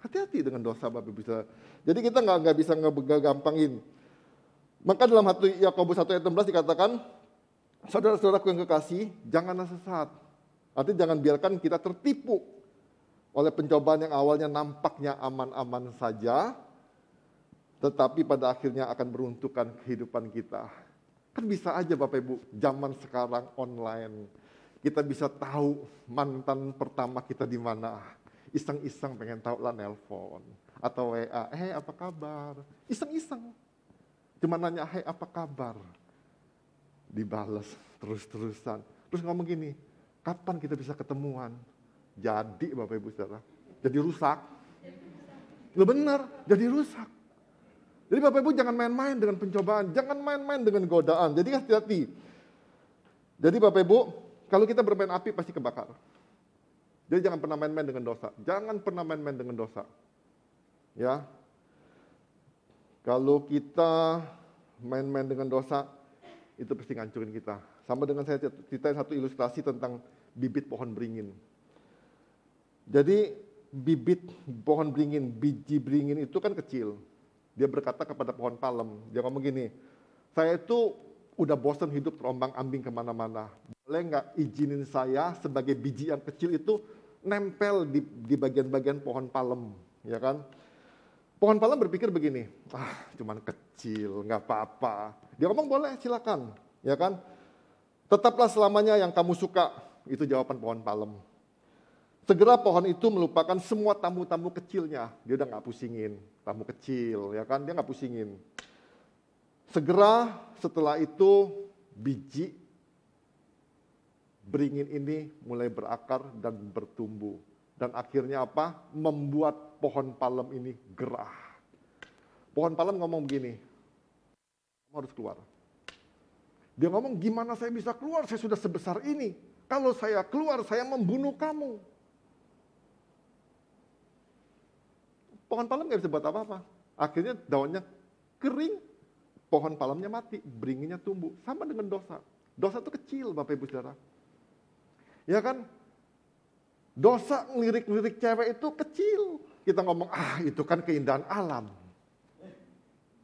Speaker 2: Hati-hati dengan dosa Bapak Ibu Saudara. Jadi kita nggak bisa ngegampangin. Maka dalam Yakobus 1 ayat 16 dikatakan, saudara-saudaraku yang kekasih, janganlah sesat. Artinya jangan biarkan kita tertipu oleh pencobaan yang awalnya nampaknya aman-aman saja, tetapi pada akhirnya akan meruntuhkan kehidupan kita. Kan bisa aja Bapak Ibu, zaman sekarang online. Kita bisa tahu mantan pertama kita di mana. Iseng-iseng pengen tahu lah nelpon. Atau WA, apa kabar? Iseng-iseng. Cuma nanya, apa kabar? Dibales terus-terusan. Terus ngomong gini, kapan kita bisa ketemuan? Jadi Bapak Ibu Saudara, jadi rusak. Loh benar, jadi rusak. Jadi Bapak Ibu jangan main-main dengan pencobaan, jangan main-main dengan godaan. Jadi hati-hati. Jadi Bapak Ibu, kalau kita bermain api pasti kebakar. Jadi jangan pernah main-main dengan dosa. Jangan pernah main-main dengan dosa. Ya. Kalau kita main-main dengan dosa, itu pasti ngancurin kita. Sama dengan saya ceritain satu ilustrasi tentang bibit pohon beringin. Jadi bibit pohon beringin, biji beringin itu kan kecil. Dia berkata kepada pohon palem, dia ngomong gini, saya itu udah bosan hidup terombang-ambing kemana-mana. Boleh nggak izinin saya sebagai biji yang kecil itu nempel di bagian-bagian pohon palem, ya kan? Pohon palem berpikir begini, cuman kecil, nggak apa-apa. Dia ngomong boleh, silakan, ya kan? Tetaplah selamanya yang kamu suka, itu jawaban pohon palem. Segera pohon itu melupakan semua tamu-tamu kecilnya. Dia udah nggak pusingin, tamu kecil, ya kan? Dia nggak pusingin. Segera setelah itu biji beringin ini mulai berakar dan bertumbuh. Dan akhirnya apa? Membuat pohon palem ini gerah. Pohon palem ngomong begini, kamu harus keluar. Dia ngomong, gimana saya bisa keluar? Saya sudah sebesar ini. Kalau saya keluar, saya membunuh kamu. Pohon palem nggak bisa buat apa-apa. Akhirnya daunnya kering, pohon palemnya mati, beringinnya tumbuh. Sama dengan dosa. Dosa itu kecil, Bapak Ibu Saudara. Ya kan? Dosa ngelirik-lirik cewek itu kecil. Kita ngomong, itu kan keindahan alam.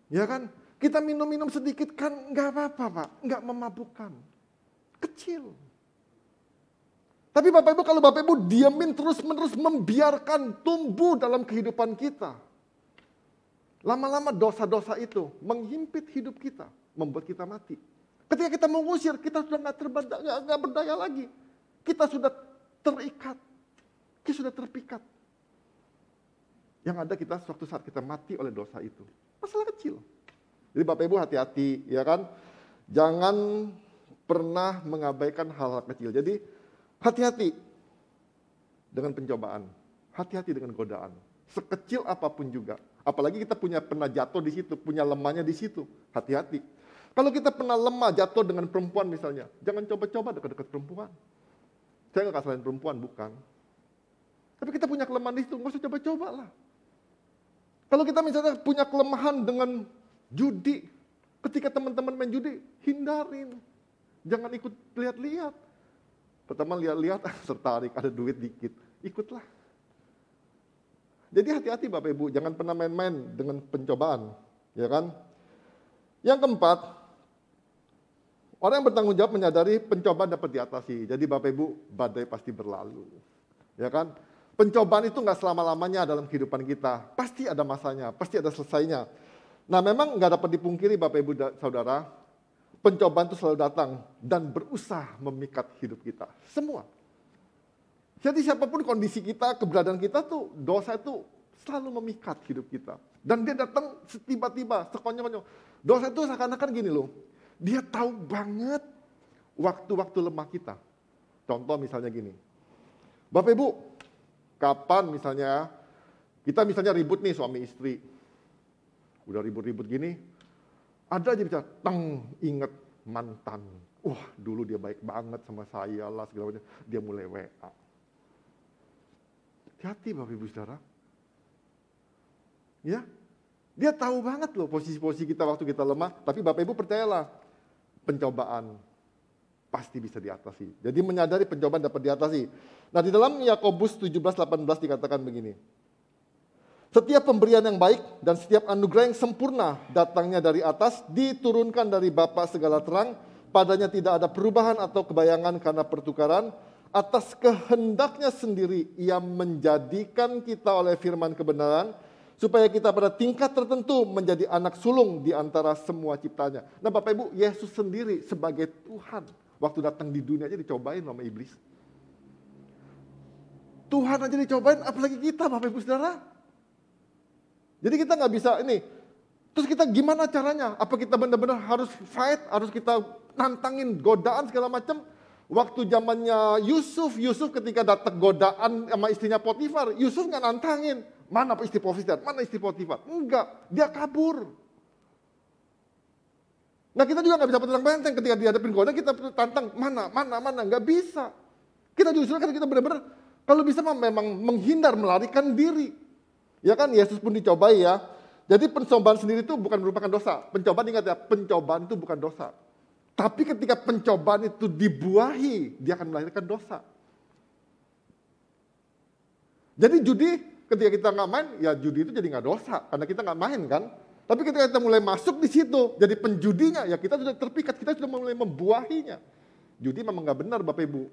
Speaker 2: Ya kan? Kita minum-minum sedikit kan nggak apa-apa, Pak. Nggak memabukkan. Kecil. Tapi Bapak Ibu, kalau Bapak Ibu diamin terus-menerus membiarkan tumbuh dalam kehidupan kita. Lama-lama dosa-dosa itu menghimpit hidup kita, membuat kita mati. Ketika kita mengusir, kita sudah nggak berdaya lagi. Kita sudah terikat, kita sudah terpikat. Yang ada kita suatu saat kita mati oleh dosa itu. Masalah kecil. Jadi Bapak Ibu hati-hati, ya kan? Jangan pernah mengabaikan hal-hal kecil. Jadi hati-hati dengan pencobaan, hati-hati dengan godaan. Sekecil apapun juga. Apalagi kita pernah jatuh di situ, punya lemahnya di situ. Hati-hati. Kalau kita pernah lemah jatuh dengan perempuan misalnya, jangan coba-coba dekat-dekat perempuan. Saya nggak kasalahin perempuan, bukan. Tapi kita punya kelemahan di situ, nggak usah coba-coba lah. Kalau kita misalnya punya kelemahan dengan judi, ketika teman-teman main judi, hindarin. Jangan ikut lihat-lihat. Pertama lihat-lihat, tertarik, ada duit dikit, ikutlah. Jadi hati-hati Bapak Ibu, jangan pernah main-main dengan pencobaan, ya kan? Yang keempat, orang yang bertanggung jawab menyadari pencobaan dapat diatasi. Jadi Bapak Ibu, badai pasti berlalu, ya kan? Pencobaan itu nggak selama-lamanya dalam kehidupan kita, pasti ada masanya, pasti ada selesainya. Nah memang nggak dapat dipungkiri Bapak Ibu Saudara, pencobaan itu selalu datang dan berusaha memikat hidup kita. Semua. Jadi siapapun kondisi kita, keberadaan kita tuh, dosa itu selalu memikat hidup kita. Dan dia datang tiba-tiba, sekonyong-konyong. Dosa itu seakan-akan gini loh, dia tahu banget waktu-waktu lemah kita. Contoh misalnya gini, Bapak Ibu, kapan misalnya, kita misalnya ribut nih suami istri. Udah ribut-ribut gini, ada aja bisa, inget mantan. Wah dulu dia baik banget sama saya lah, segala macam. Dia mulai WA. Hati-hati Bapak Ibu Saudara. Ya, dia tahu banget loh posisi-posisi kita waktu kita lemah. Tapi Bapak Ibu percayalah, pencobaan pasti bisa diatasi. Jadi menyadari pencobaan dapat diatasi. Nah di dalam Yakobus 17:18 dikatakan begini. Setiap pemberian yang baik dan setiap anugerah yang sempurna datangnya dari atas, diturunkan dari Bapa segala terang, padanya tidak ada perubahan atau kebayangan karena pertukaran. Atas kehendaknya sendiri ia menjadikan kita oleh firman kebenaran supaya kita pada tingkat tertentu menjadi anak sulung di antara semua ciptanya. Nah Bapak Ibu, Yesus sendiri sebagai Tuhan, waktu datang di dunia aja dicobain sama iblis. Tuhan aja dicobain, apalagi kita Bapak Ibu Saudara. Jadi kita nggak bisa ini. Terus kita gimana caranya? Apa kita benar-benar harus fight, harus kita nantangin godaan segala macam? Waktu zamannya Yusuf ketika datang godaan sama istrinya Potifar, Yusuf nggak nantangin. Mana istri Potifar? Mana istri Potifar? Enggak, dia kabur. Nah kita juga nggak bisa petang benteng ketika dihadapin godaan, kita tantang mana, nggak bisa. Kita justru kan kita benar-benar kalau bisa memang menghindar, melarikan diri. Ya kan, Yesus pun dicobai ya. Jadi pencobaan sendiri itu bukan merupakan dosa. Pencobaan, ingat ya, pencobaan itu bukan dosa. Tapi ketika pencobaan itu dibuahi, dia akan melahirkan dosa. Jadi judi, ketika kita nggak main, ya judi itu jadi nggak dosa. Karena kita nggak main kan. Tapi ketika kita mulai masuk di situ, jadi penjudinya, ya kita sudah terpikat, kita sudah mulai membuahinya. Judi memang nggak benar Bapak Ibu.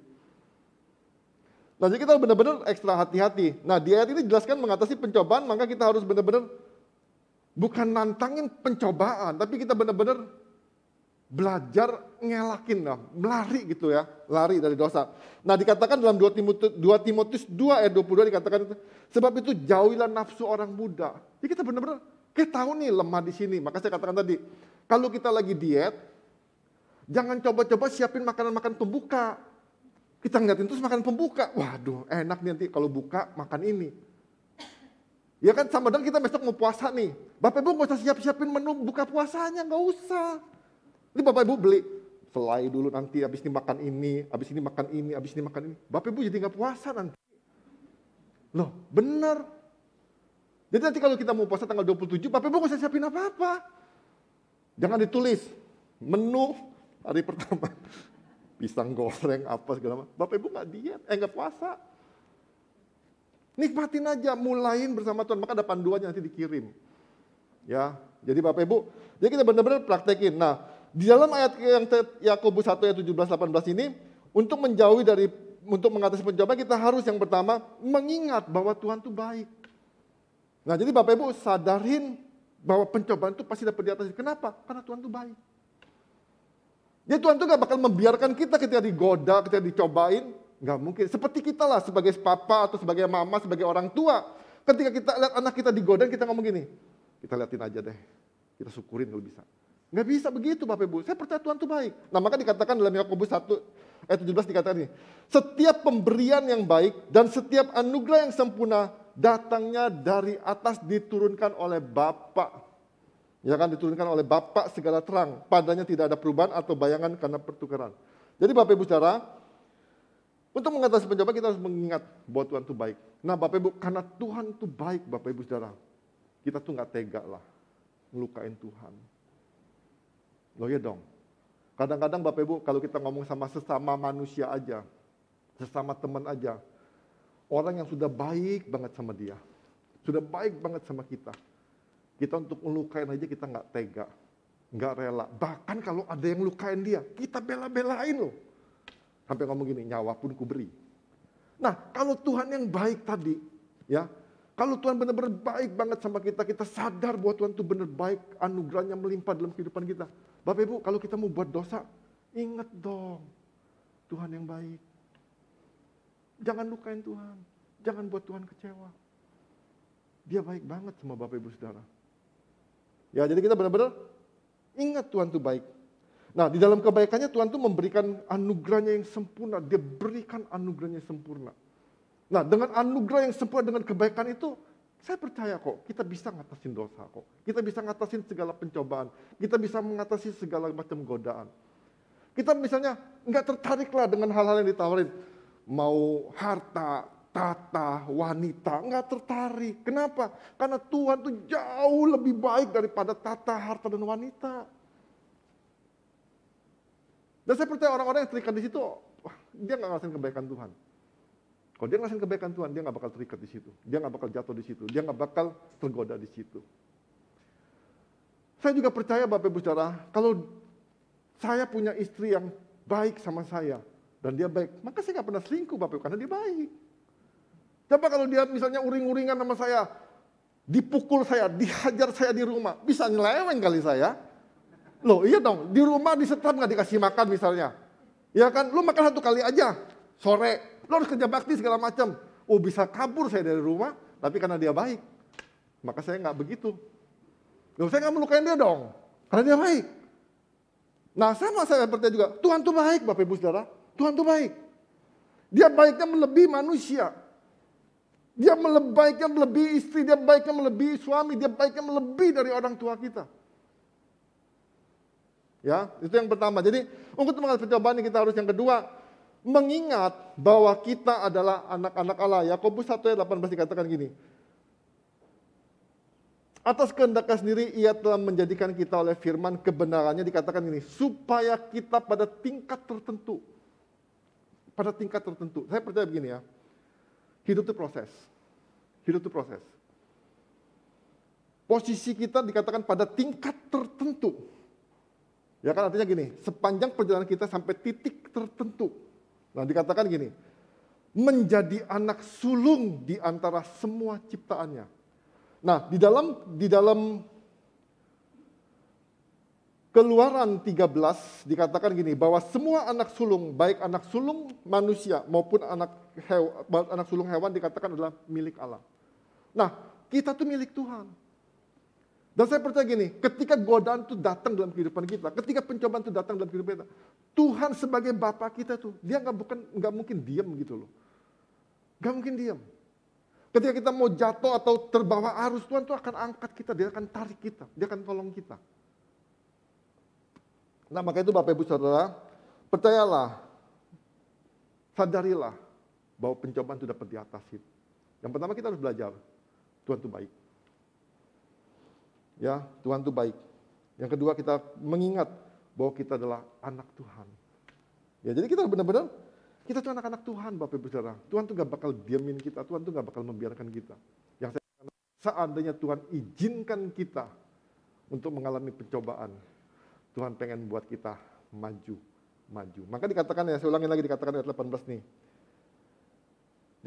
Speaker 2: Nah jadi kita benar-benar ekstra hati-hati. Nah di ayat ini jelaskan mengatasi pencobaan, maka kita harus benar-benar bukan nantangin pencobaan, tapi kita benar-benar belajar ngelakin, melari gitu ya, lari dari dosa. Nah dikatakan dalam 2 Timotius 2 ayat 22 dikatakan itu, sebab itu jauhilah nafsu orang muda. Jadi kita benar-benar, kita tahu nih lemah di sini. Maka saya katakan tadi, kalau kita lagi diet, jangan coba-coba siapin makanan-makanan pembuka. Kita ngeliatin terus makan pembuka, waduh enak nih nanti kalau buka makan ini. Ya kan sama dengan kita besok mau puasa nih. Bapak Ibu nggak usah siap-siapin menu buka puasanya, nggak usah. Ini Bapak Ibu beli selai dulu nanti, habis ini makan ini, habis ini makan ini, habis ini makan ini. Bapak Ibu jadi nggak puasa nanti. Loh benar. Jadi nanti kalau kita mau puasa tanggal 27, Bapak Ibu nggak usah siapin apa-apa. Jangan ditulis menu hari pertama. Pisang goreng apa segala macam. Bapak Ibu nggak diet, nggak puasa. Nikmatin aja, mulain bersama Tuhan. Maka ada panduannya nanti dikirim. Ya, jadi Bapak Ibu, jadi kita benar-benar praktekin. Nah, di dalam ayat yang Yakobus 1 ayat 17-18 ini, untuk mengatasi pencobaan kita harus yang pertama mengingat bahwa Tuhan itu baik. Nah, jadi Bapak Ibu sadarin bahwa pencobaan itu pasti dapat diatasi. Kenapa? Karena Tuhan itu baik. Jadi Tuhan itu gak bakal membiarkan kita ketika digoda, ketika dicobain. Gak mungkin. Seperti kita lah sebagai papa atau sebagai mama, sebagai orang tua. Ketika kita lihat anak kita digoda, kita ngomong gini, kita liatin aja deh. Kita syukurin kalau bisa. Gak bisa begitu Bapak Ibu. Saya percaya Tuhan itu baik. Nah maka dikatakan dalam Yakobus 1 ayat 17 dikatakan ini. Setiap pemberian yang baik dan setiap anugerah yang sempurna datangnya dari atas, diturunkan oleh Bapa. Ya kan, diturunkan oleh Bapa segala terang. Padanya tidak ada perubahan atau bayangan karena pertukaran. Jadi Bapak Ibu saudara, untuk mengatasi pencobaan kita harus mengingat bahwa Tuhan itu baik. Nah Bapak Ibu, karena Tuhan itu baik Bapak Ibu saudara, kita tuh gak tega lah ngelukain Tuhan. Loh ya dong. Kadang-kadang Bapak Ibu kalau kita ngomong sama sesama manusia aja, sesama teman aja, orang yang sudah baik banget sama dia, sudah baik banget sama kita untuk melukain aja kita nggak tega, nggak rela. Bahkan kalau ada yang lukain dia, kita bela-belain loh. Sampai ngomong gini, nyawa pun kuberi. Nah, kalau Tuhan yang baik tadi, ya, kalau Tuhan benar-benar baik banget sama kita, kita sadar bahwa Tuhan itu benar baik, anugerahnya melimpah dalam kehidupan kita. Bapak Ibu, kalau kita mau buat dosa, ingat dong, Tuhan yang baik. Jangan lukain Tuhan, jangan buat Tuhan kecewa. Dia baik banget sama Bapak Ibu Saudara. Ya, jadi kita benar-benar ingat Tuhan itu baik. Nah, di dalam kebaikannya Tuhan itu memberikan anugerahnya yang sempurna. Dia berikan anugerahnya yang sempurna. Nah, dengan anugerah yang sempurna, dengan kebaikan itu, saya percaya kok, kita bisa ngatasin dosa kok. Kita bisa ngatasin segala pencobaan. Kita bisa mengatasi segala macam godaan. Kita misalnya nggak tertarik lah dengan hal-hal yang ditawarin. Mau harta, tata, wanita, nggak tertarik. Kenapa? Karena Tuhan tuh jauh lebih baik daripada tata, harta, dan wanita. Dan saya percaya orang-orang yang terikat di situ, wah, dia nggak ngerasain kebaikan Tuhan. Kalau dia ngerasain kebaikan Tuhan, dia nggak bakal terikat di situ. Dia nggak bakal jatuh di situ. Dia nggak bakal tergoda di situ. Saya juga percaya Bapak Ibu Saudara, kalau saya punya istri yang baik sama saya, dan dia baik, maka saya nggak pernah selingkuh Bapak Ibu, karena dia baik. Coba kalau dia misalnya uring-uringan sama saya, dipukul saya, dihajar saya di rumah, bisa nyeleweng kali saya. Loh iya dong, di rumah disetrap nggak dikasih makan misalnya. Ya kan, lu makan 1 kali aja, sore, lu harus kerja bakti segala macam. Oh bisa kabur saya dari rumah, tapi karena dia baik, maka saya nggak begitu. Loh saya nggak melukain dia dong, karena dia baik. Nah sama saya percaya juga, Tuhan tuh baik Bapak Ibu Saudara, Tuhan tuh baik. Dia baiknya melebihi manusia. Dia baiknya melebihi istri, dia baiknya melebihi suami, dia baiknya melebihi dari orang tua kita. Ya, itu yang pertama. Jadi untuk menghadapi percobaan ini kita harus yang kedua, mengingat bahwa kita adalah anak-anak Allah. Yakobus 1 ayat 18 dikatakan gini. Atas kehendaknya sendiri ia telah menjadikan kita oleh firman kebenarannya, dikatakan ini, supaya kita pada tingkat tertentu. Pada tingkat tertentu. Saya percaya begini ya. Hidup itu proses. Hidup itu proses. Posisi kita dikatakan pada tingkat tertentu. Ya kan artinya gini, sepanjang perjalanan kita sampai titik tertentu. Nah dikatakan gini, menjadi anak sulung di antara semua ciptaannya. Nah di dalam Keluaran 13 dikatakan gini, bahwa semua anak sulung, baik anak sulung manusia maupun anak sulung hewan dikatakan adalah milik Allah. Nah, kita tuh milik Tuhan. Dan saya percaya gini, ketika godaan itu datang dalam kehidupan kita, ketika pencobaan itu datang dalam kehidupan kita, Tuhan sebagai Bapa kita tuh, dia nggak mungkin diam gitu loh. Nggak mungkin diam. Ketika kita mau jatuh atau terbawa arus, Tuhan tuh akan angkat kita, dia akan tarik kita, dia akan tolong kita. Nah maka itu Bapak Ibu Saudara, percayalah, sadarilah bahwa pencobaan itu dapat diatasi. Yang pertama kita harus belajar, Tuhan itu baik. Ya, Tuhan itu baik. Yang kedua kita mengingat bahwa kita adalah anak Tuhan. Ya, jadi kita benar-benar, kita tuh anak-anak Tuhan Bapak Ibu Saudara. Tuhan tuh gak bakal diamin kita, Tuhan tuh gak bakal membiarkan kita. Yang saya seandainya Tuhan izinkan kita untuk mengalami pencobaan, Tuhan pengen buat kita maju. Maka dikatakan ya, saya ulangi lagi dikatakan ayat 18 nih.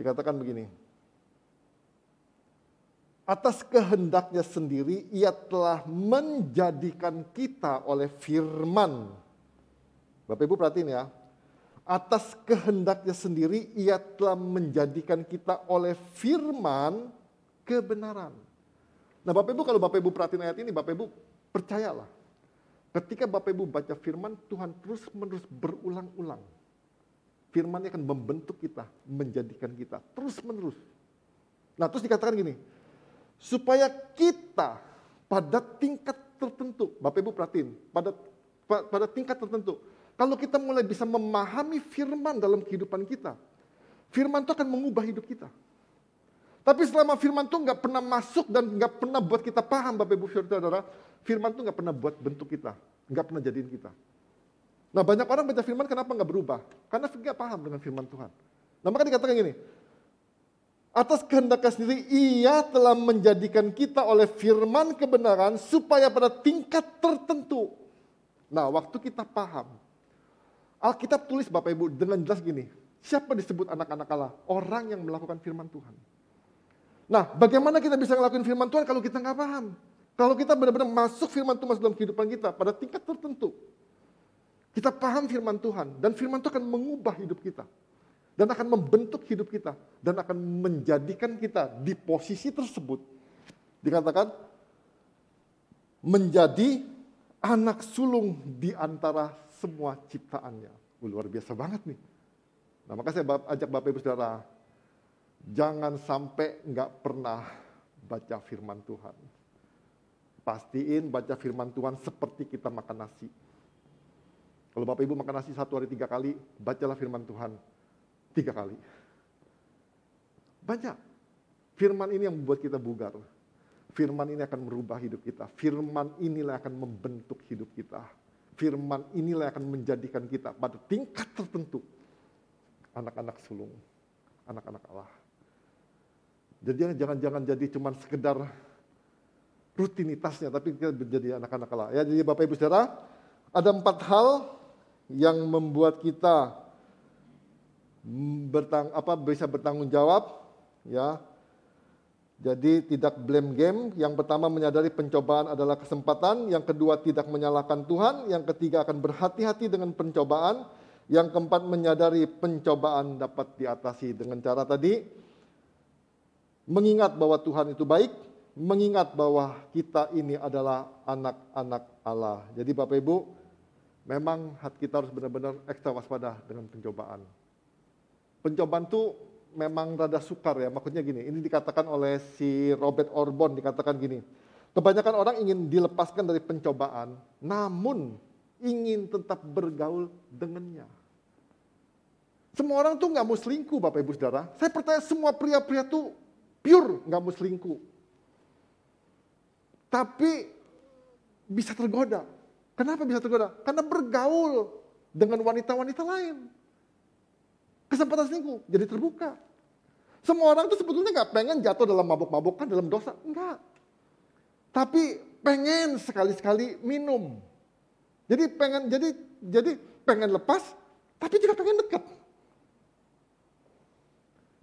Speaker 2: Dikatakan begini. Atas kehendaknya sendiri ia telah menjadikan kita oleh firman. Bapak Ibu perhatiin ya. Atas kehendaknya sendiri ia telah menjadikan kita oleh firman kebenaran. Nah Bapak Ibu, kalau Bapak Ibu perhatiin ayat ini, Bapak Ibu percayalah. Ketika Bapak Ibu baca firman, Tuhan terus-menerus berulang-ulang. Firman-Nya akan membentuk kita, menjadikan kita, terus-menerus. Nah terus dikatakan gini, supaya kita pada tingkat tertentu, Bapak Ibu perhatiin, pada tingkat tertentu, kalau kita mulai bisa memahami firman dalam kehidupan kita, firman itu akan mengubah hidup kita. Tapi selama firman itu nggak pernah masuk dan nggak pernah buat kita paham, Bapak Ibu Saudara, firman itu nggak pernah buat bentuk kita, nggak pernah jadiin kita. Nah banyak orang baca firman kenapa nggak berubah? Karena nggak paham dengan firman Tuhan. Nah maka dikatakan gini, atas kehendaknya sendiri ia telah menjadikan kita oleh firman kebenaran supaya pada tingkat tertentu. Nah waktu kita paham, Alkitab tulis Bapak Ibu dengan jelas gini, siapa disebut anak-anak Allah? Orang yang melakukan firman Tuhan. Nah, bagaimana kita bisa ngelakuin firman Tuhan kalau kita nggak paham? Kalau kita benar-benar masuk firman Tuhan masuk dalam kehidupan kita pada tingkat tertentu. Kita paham firman Tuhan dan firman Tuhan akan mengubah hidup kita. Dan akan membentuk hidup kita. Dan akan menjadikan kita di posisi tersebut. Dikatakan menjadi anak sulung di antara semua ciptaannya. Luar biasa banget nih. Nah, maka saya ajak Bapak Ibu Saudara, jangan sampai nggak pernah baca firman Tuhan. Pastiin baca firman Tuhan seperti kita makan nasi. Kalau Bapak Ibu makan nasi 1 hari 3 kali, bacalah firman Tuhan 3 kali. Banyak. Firman ini yang membuat kita bugar. Firman ini akan merubah hidup kita. Firman inilah akan membentuk hidup kita. Firman inilah akan menjadikan kita pada tingkat tertentu anak-anak sulung, anak-anak Allah. Jadi jangan jadi cuma sekedar rutinitasnya, tapi kita menjadi anak-anak Allah. Ya, jadi Bapak Ibu Saudara, ada 4 hal yang membuat kita bisa bertanggung jawab, ya, Jadi tidak blame game, yang pertama menyadari pencobaan adalah kesempatan, yang kedua tidak menyalahkan Tuhan, yang ketiga akan berhati-hati dengan pencobaan, yang keempat menyadari pencobaan dapat diatasi dengan cara tadi, mengingat bahwa Tuhan itu baik, mengingat bahwa kita ini adalah anak-anak Allah. Jadi Bapak Ibu, memang hati kita harus benar-benar ekstra waspada dengan pencobaan. Pencobaan itu memang rada sukar ya, maksudnya gini, ini dikatakan oleh si Robert Orban, dikatakan gini, kebanyakan orang ingin dilepaskan dari pencobaan, namun ingin tetap bergaul dengannya. Semua orang tuh nggak mau selingkuh Bapak Ibu Saudara, saya percaya semua pria-pria tuh pure nggak mau selingkuh. Tapi bisa tergoda. Kenapa bisa tergoda? Karena bergaul dengan wanita-wanita lain. Kesempatan selingkuh jadi terbuka. Semua orang tuh sebetulnya nggak pengen jatuh dalam mabuk-mabukan, dalam dosa. Enggak. Tapi pengen sekali-sekali minum. Jadi pengen lepas, tapi juga pengen dekat.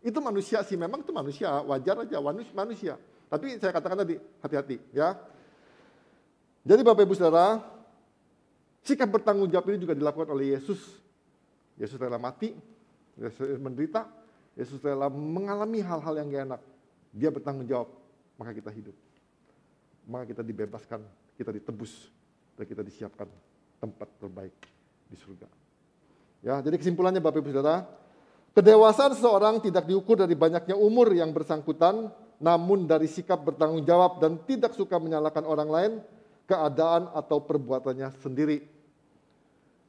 Speaker 2: Itu manusia sih, memang itu manusia, wajar aja, manusia. Tapi saya katakan tadi, hati-hati ya. Jadi Bapak Ibu Saudara, sikap bertanggung jawab ini juga dilakukan oleh Yesus. Yesus rela mati, Yesus menderita, Yesus rela mengalami hal-hal yang gak enak. Dia bertanggung jawab, maka kita hidup. Maka kita dibebaskan, kita ditebus, dan kita disiapkan tempat terbaik di surga. Ya, jadi kesimpulannya Bapak Ibu Saudara, kedewasaan seseorang tidak diukur dari banyaknya umur yang bersangkutan, namun dari sikap bertanggung jawab dan tidak suka menyalahkan orang lain, keadaan atau perbuatannya sendiri.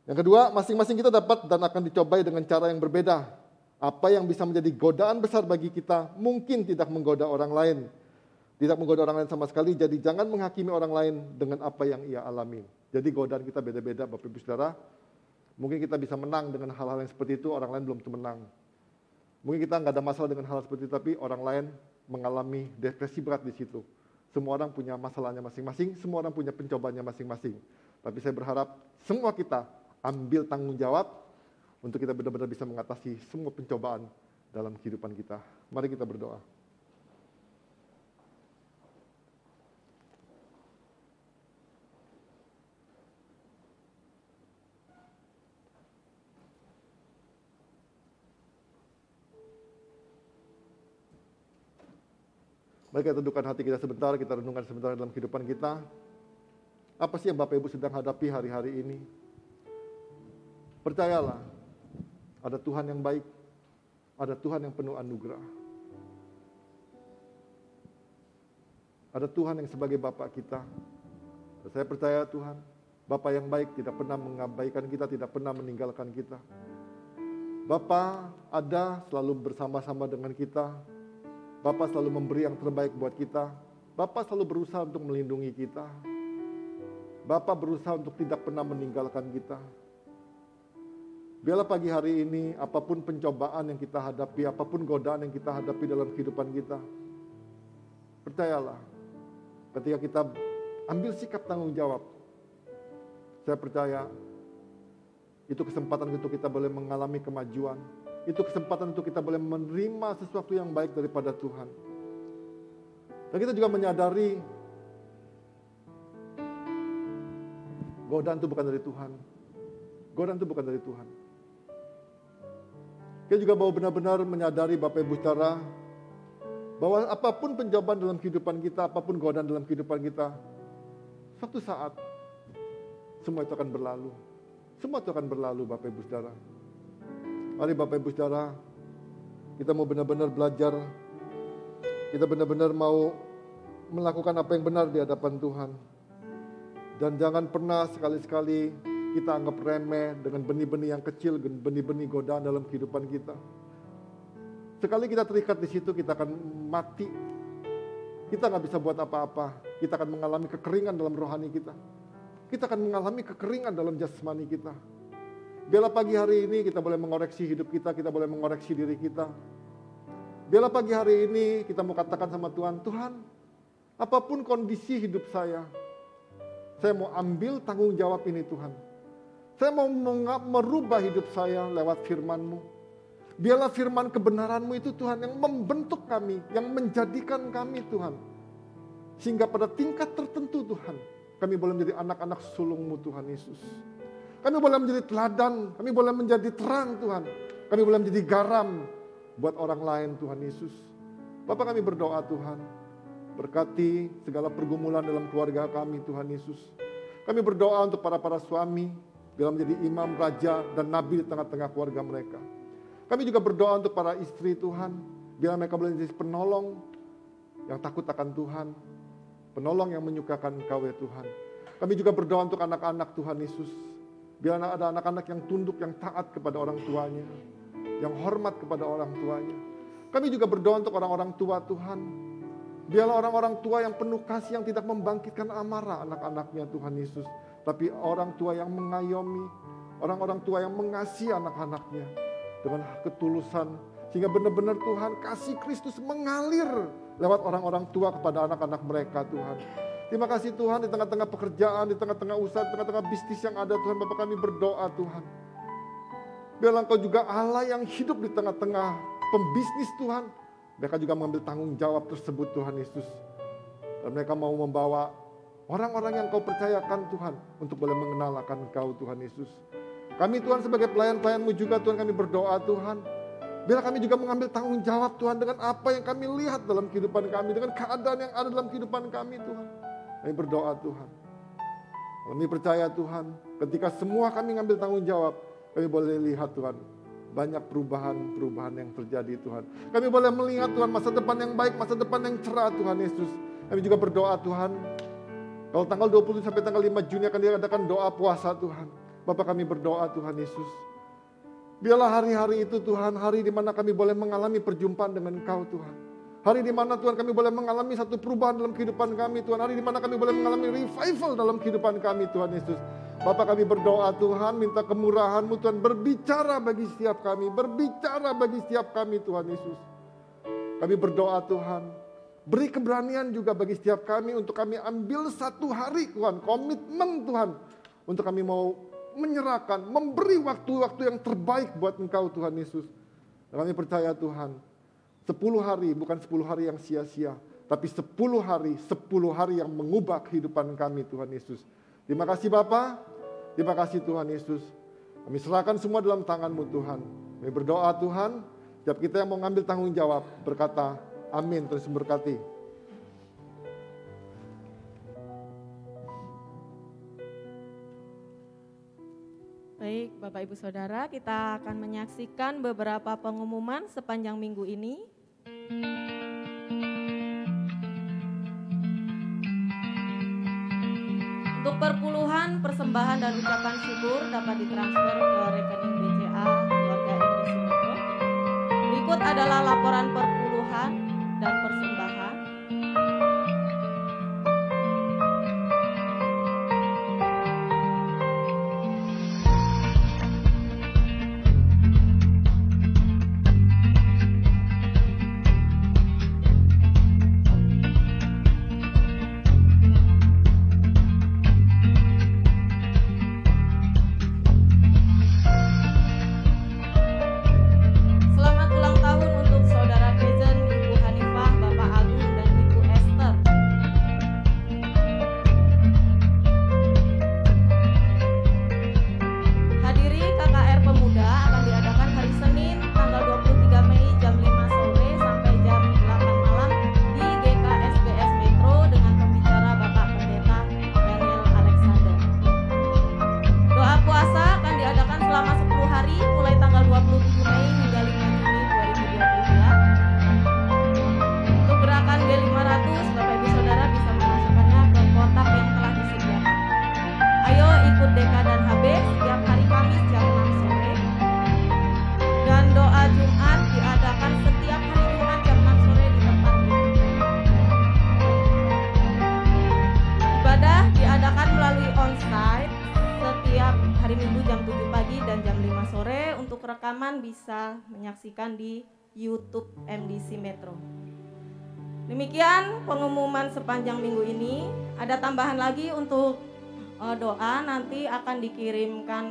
Speaker 2: Yang kedua, masing-masing kita dapat dan akan dicobai dengan cara yang berbeda. Apa yang bisa menjadi godaan besar bagi kita mungkin tidak menggoda orang lain. Tidak menggoda orang lain sama sekali, jadi jangan menghakimi orang lain dengan apa yang ia alami. Jadi godaan kita beda-beda Bapak Ibu Saudara. Mungkin kita bisa menang dengan hal-hal yang seperti itu, orang lain belum tentu menang. Mungkin kita nggak ada masalah dengan hal seperti itu, tapi orang lain mengalami depresi berat di situ. Semua orang punya masalahnya masing-masing, semua orang punya pencobaannya masing-masing. Tapi saya berharap semua kita ambil tanggung jawab untuk kita benar-benar bisa mengatasi semua pencobaan dalam kehidupan kita. Mari kita berdoa. Mari kita tundukkan hati kita sebentar, kita renungkan sebentar dalam kehidupan kita. Apa sih yang Bapak Ibu sedang hadapi hari-hari ini? Percayalah, ada Tuhan yang baik, ada Tuhan yang penuh anugerah. Ada Tuhan yang sebagai Bapak kita. Dan saya percaya Tuhan, Bapak yang baik tidak pernah mengabaikan kita, tidak pernah meninggalkan kita. Bapak ada selalu bersama-sama dengan kita. Bapak selalu memberi yang terbaik buat kita. Bapak selalu berusaha untuk melindungi kita. Bapak berusaha untuk tidak pernah meninggalkan kita. Biarlah pagi hari ini, apapun pencobaan yang kita hadapi, apapun godaan yang kita hadapi dalam kehidupan kita, percayalah, ketika kita ambil sikap tanggung jawab, saya percaya, itu kesempatan untuk kita boleh mengalami kemajuan. Itu kesempatan untuk kita boleh menerima sesuatu yang baik daripada Tuhan. Dan kita juga menyadari godaan itu bukan dari Tuhan. Godaan itu bukan dari Tuhan. Kita juga mau benar-benar menyadari Bapak Ibu Saudara bahwa apapun pencobaan dalam kehidupan kita, apapun godaan dalam kehidupan kita, suatu saat semua itu akan berlalu. Semua itu akan berlalu Bapak Ibu Saudara. Mari Bapak Ibu Saudara, kita mau benar-benar belajar, kita benar-benar mau melakukan apa yang benar di hadapan Tuhan. Dan jangan pernah sekali-sekali kita anggap remeh dengan benih-benih yang kecil, benih-benih godaan dalam kehidupan kita. Sekali kita terikat di situ, kita akan mati. Kita nggak bisa buat apa-apa, kita akan mengalami kekeringan dalam rohani kita. Kita akan mengalami kekeringan dalam jasmani kita. Biarlah pagi hari ini kita boleh mengoreksi hidup kita, kita boleh mengoreksi diri kita. Biarlah pagi hari ini kita mau katakan sama Tuhan, Tuhan, apapun kondisi hidup saya mau ambil tanggung jawab ini Tuhan. Saya mau merubah hidup saya lewat firman-Mu. Biarlah firman kebenaran-Mu itu Tuhan yang membentuk kami, yang menjadikan kami Tuhan. Sehingga pada tingkat tertentu Tuhan, kami boleh menjadi anak-anak sulung-Mu Tuhan Yesus. Kami boleh menjadi teladan, kami boleh menjadi terang Tuhan. Kami boleh menjadi garam buat orang lain Tuhan Yesus. Bapa, kami berdoa Tuhan, berkati segala pergumulan dalam keluarga kami Tuhan Yesus. Kami berdoa untuk para suami, biar menjadi imam, raja, dan nabi di tengah-tengah keluarga mereka. Kami juga berdoa untuk para istri Tuhan, biar mereka boleh menjadi penolong yang takut akan Tuhan, penolong yang menyukakan Engkau ya Tuhan. Kami juga berdoa untuk anak-anak Tuhan Yesus, biar ada anak-anak yang tunduk, yang taat kepada orang tuanya, yang hormat kepada orang tuanya. Kami juga berdoa untuk orang-orang tua Tuhan, biarlah orang-orang tua yang penuh kasih, yang tidak membangkitkan amarah anak-anaknya Tuhan Yesus, tapi orang tua yang mengayomi, orang-orang tua yang mengasihi anak-anaknya dengan ketulusan, sehingga benar-benar Tuhan kasih Kristus mengalir lewat orang-orang tua kepada anak-anak mereka Tuhan. Terima kasih Tuhan, di tengah-tengah pekerjaan, di tengah-tengah usaha, di tengah-tengah bisnis yang ada Tuhan, Bapa kami berdoa Tuhan. Biarlah Engkau juga Allah yang hidup di tengah-tengah pembisnis Tuhan. Mereka juga mengambil tanggung jawab tersebut Tuhan Yesus. Dan mereka mau membawa orang-orang yang Kau percayakan Tuhan untuk boleh mengenal akan Engkau Tuhan Yesus. Kami Tuhan sebagai pelayan-pelayan-Mu juga Tuhan, kami berdoa Tuhan. Biar kami juga mengambil tanggung jawab Tuhan dengan apa yang kami lihat dalam kehidupan kami, dengan keadaan yang ada dalam kehidupan kami Tuhan. Kami berdoa Tuhan. Kami percaya Tuhan, ketika semua kami ngambil tanggung jawab, kami boleh lihat Tuhan, banyak perubahan-perubahan yang terjadi Tuhan. Kami boleh melihat Tuhan masa depan yang baik, masa depan yang cerah Tuhan Yesus. Kami juga berdoa Tuhan, kalau tanggal 20 sampai tanggal 5 Juni akan diadakan doa puasa Tuhan. Bapak kami berdoa Tuhan Yesus. Biarlah hari-hari itu Tuhan, hari di mana kami boleh mengalami perjumpaan dengan Engkau Tuhan. Hari di mana Tuhan kami boleh mengalami satu perubahan dalam kehidupan kami Tuhan. Hari di mana kami boleh mengalami revival dalam kehidupan kami Tuhan Yesus. Bapak kami berdoa Tuhan, minta kemurahan-Mu Tuhan, berbicara bagi setiap kami, berbicara bagi setiap kami Tuhan Yesus. Kami berdoa Tuhan, beri keberanian juga bagi setiap kami untuk kami ambil satu hari Tuhan, komitmen Tuhan, untuk kami mau menyerahkan, memberi waktu-waktu yang terbaik buat Engkau Tuhan Yesus. Dan kami percaya Tuhan, 10 hari bukan 10 hari yang sia-sia, tapi 10 hari yang mengubah kehidupan kami Tuhan Yesus. Terima kasih Bapa, terima kasih Tuhan Yesus. Kami serahkan semua dalam tangan-Mu Tuhan. Kami berdoa Tuhan, setiap kita yang mau ngambil tanggung jawab berkata amin, terus berkati.
Speaker 1: Baik, Bapak Ibu Saudara, kita akan menyaksikan beberapa pengumuman sepanjang minggu ini. Untuk perpuluhan, persembahan, dan ucapan syukur dapat ditransfer ke rekening BCA keluarga MDC Metro. Berikut adalah laporan perpuluhan dan persembahan. Bisa menyaksikan di YouTube MDC Metro. Demikian pengumuman sepanjang minggu ini. Ada tambahan lagi untuk doa, nanti akan dikirimkan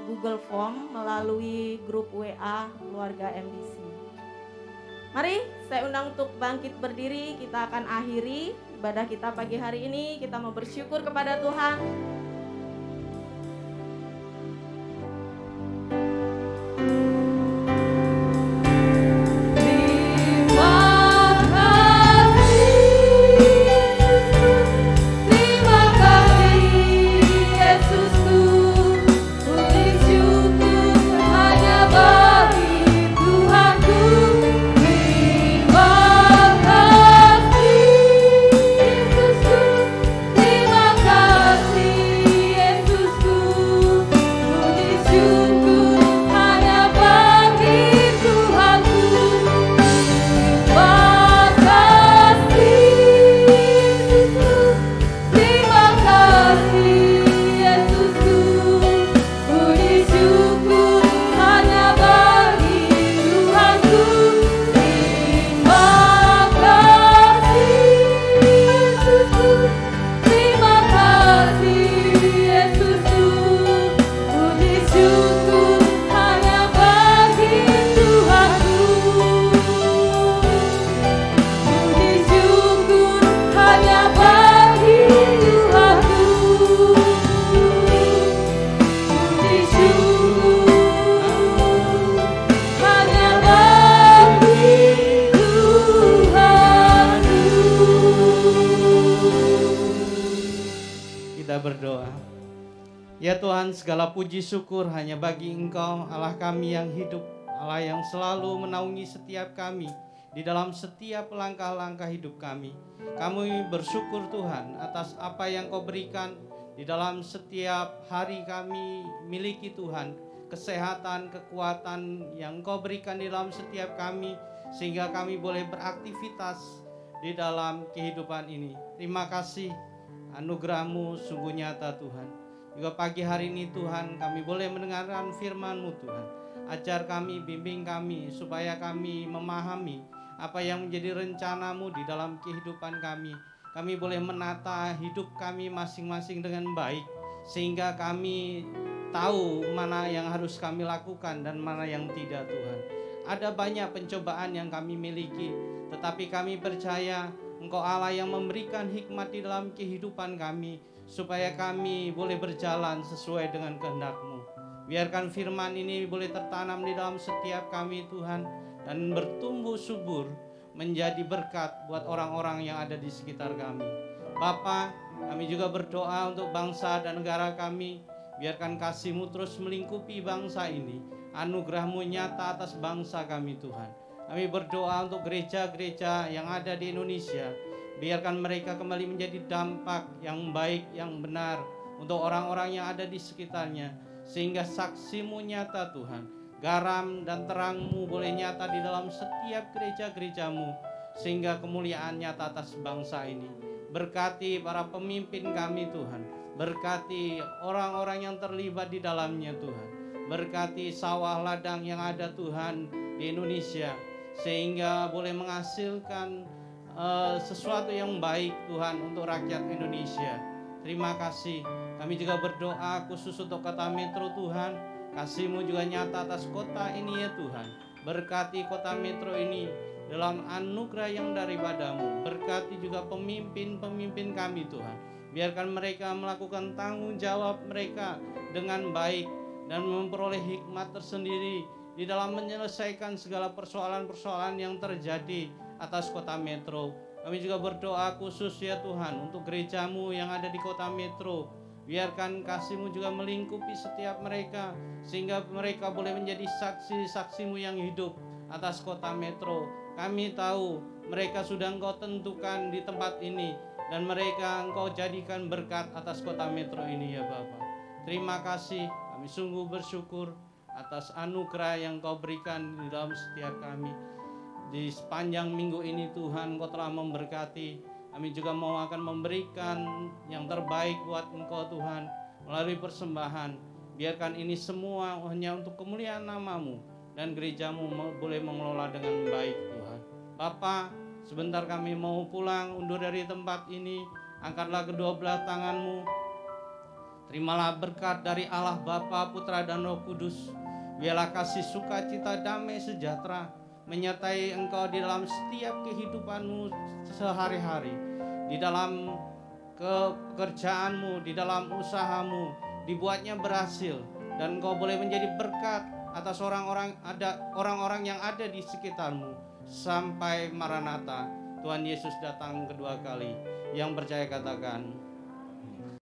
Speaker 1: Google Form melalui grup WA keluarga MDC. Mari saya undang untuk bangkit berdiri, kita akan akhiri ibadah kita pagi hari ini. Kita mau bersyukur kepada Tuhan.
Speaker 3: Berdoa. Ya Tuhan, segala puji syukur hanya bagi Engkau, Allah kami yang hidup, Allah yang selalu menaungi setiap kami di dalam setiap langkah-langkah hidup kami. Kami bersyukur Tuhan atas apa yang Kau berikan di dalam setiap hari kami miliki Tuhan, kesehatan, kekuatan yang Kau berikan di dalam setiap kami, sehingga kami boleh beraktivitas di dalam kehidupan ini. Terima kasih, anugerah-Mu sungguh nyata Tuhan. Juga pagi hari ini Tuhan, kami boleh mendengarkan firman-Mu Tuhan. Ajar kami, bimbing kami, supaya kami memahami apa yang menjadi rencana-Mu di dalam kehidupan kami. Kami boleh menata hidup kami masing-masing dengan baik, sehingga kami tahu mana yang harus kami lakukan dan mana yang tidak Tuhan. Ada banyak pencobaan yang kami miliki, tetapi kami percaya Engkau Allah yang memberikan hikmat di dalam kehidupan kami, supaya kami boleh berjalan sesuai dengan kehendak-Mu. Biarkan firman ini boleh tertanam di dalam setiap kami Tuhan, dan bertumbuh subur menjadi berkat buat orang-orang yang ada di sekitar kami. Bapa, kami juga berdoa untuk bangsa dan negara kami. Biarkan kasih-Mu terus melingkupi bangsa ini, anugerah-Mu nyata atas bangsa kami Tuhan. Kami berdoa untuk gereja-gereja yang ada di Indonesia. Biarkan mereka kembali menjadi dampak yang baik, yang benar untuk orang-orang yang ada di sekitarnya. Sehingga saksi-Mu nyata Tuhan. Garam dan terang-Mu boleh nyata di dalam setiap gereja-gereja-Mu. Sehingga kemuliaan nyata atas bangsa ini. Berkati para pemimpin kami Tuhan. Berkati orang-orang yang terlibat di dalamnya Tuhan. Berkati sawah ladang yang ada Tuhan di Indonesia, sehingga boleh menghasilkan sesuatu yang baik Tuhan untuk rakyat Indonesia. Terima kasih. Kami juga berdoa khusus untuk kota Metro Tuhan. Kasih-Mu juga nyata atas kota ini ya Tuhan. Berkati kota Metro ini dalam anugerah yang daripada-Mu. Berkati juga pemimpin-pemimpin kami Tuhan. Biarkan mereka melakukan tanggung jawab mereka dengan baik dan memperoleh hikmat tersendiri di dalam menyelesaikan segala persoalan-persoalan yang terjadi atas kota Metro. Kami juga berdoa khusus ya Tuhan untuk gereja-Mu yang ada di kota Metro. Biarkan kasih-Mu juga melingkupi setiap mereka, sehingga mereka boleh menjadi saksi-saksi-Mu yang hidup atas kota Metro. Kami tahu mereka sudah Engkau tentukan di tempat ini, dan mereka Engkau jadikan berkat atas kota Metro ini ya Bapa. Terima kasih, kami sungguh bersyukur atas anugerah yang Kau berikan di dalam setiap kami. Di sepanjang minggu ini Tuhan, Kau telah memberkati. Kami juga mau akan memberikan yang terbaik buat Engkau Tuhan melalui persembahan. Biarkan ini semua hanya untuk kemuliaan nama-Mu, dan gereja-Mu boleh mengelola dengan baik Tuhan. Bapa, sebentar kami mau pulang undur dari tempat ini. Angkatlah kedua belah tangan-Mu. Terimalah berkat dari Allah Bapa, Putra, dan Roh Kudus. Biarlah kasih sukacita, damai, sejahtera menyertai engkau di dalam setiap kehidupanmu sehari-hari, di dalam pekerjaanmu, di dalam usahamu, dibuatnya berhasil, dan engkau boleh menjadi berkat atas orang-orang yang ada di sekitarmu sampai Maranatha, Tuhan Yesus datang kedua kali. Yang percaya katakan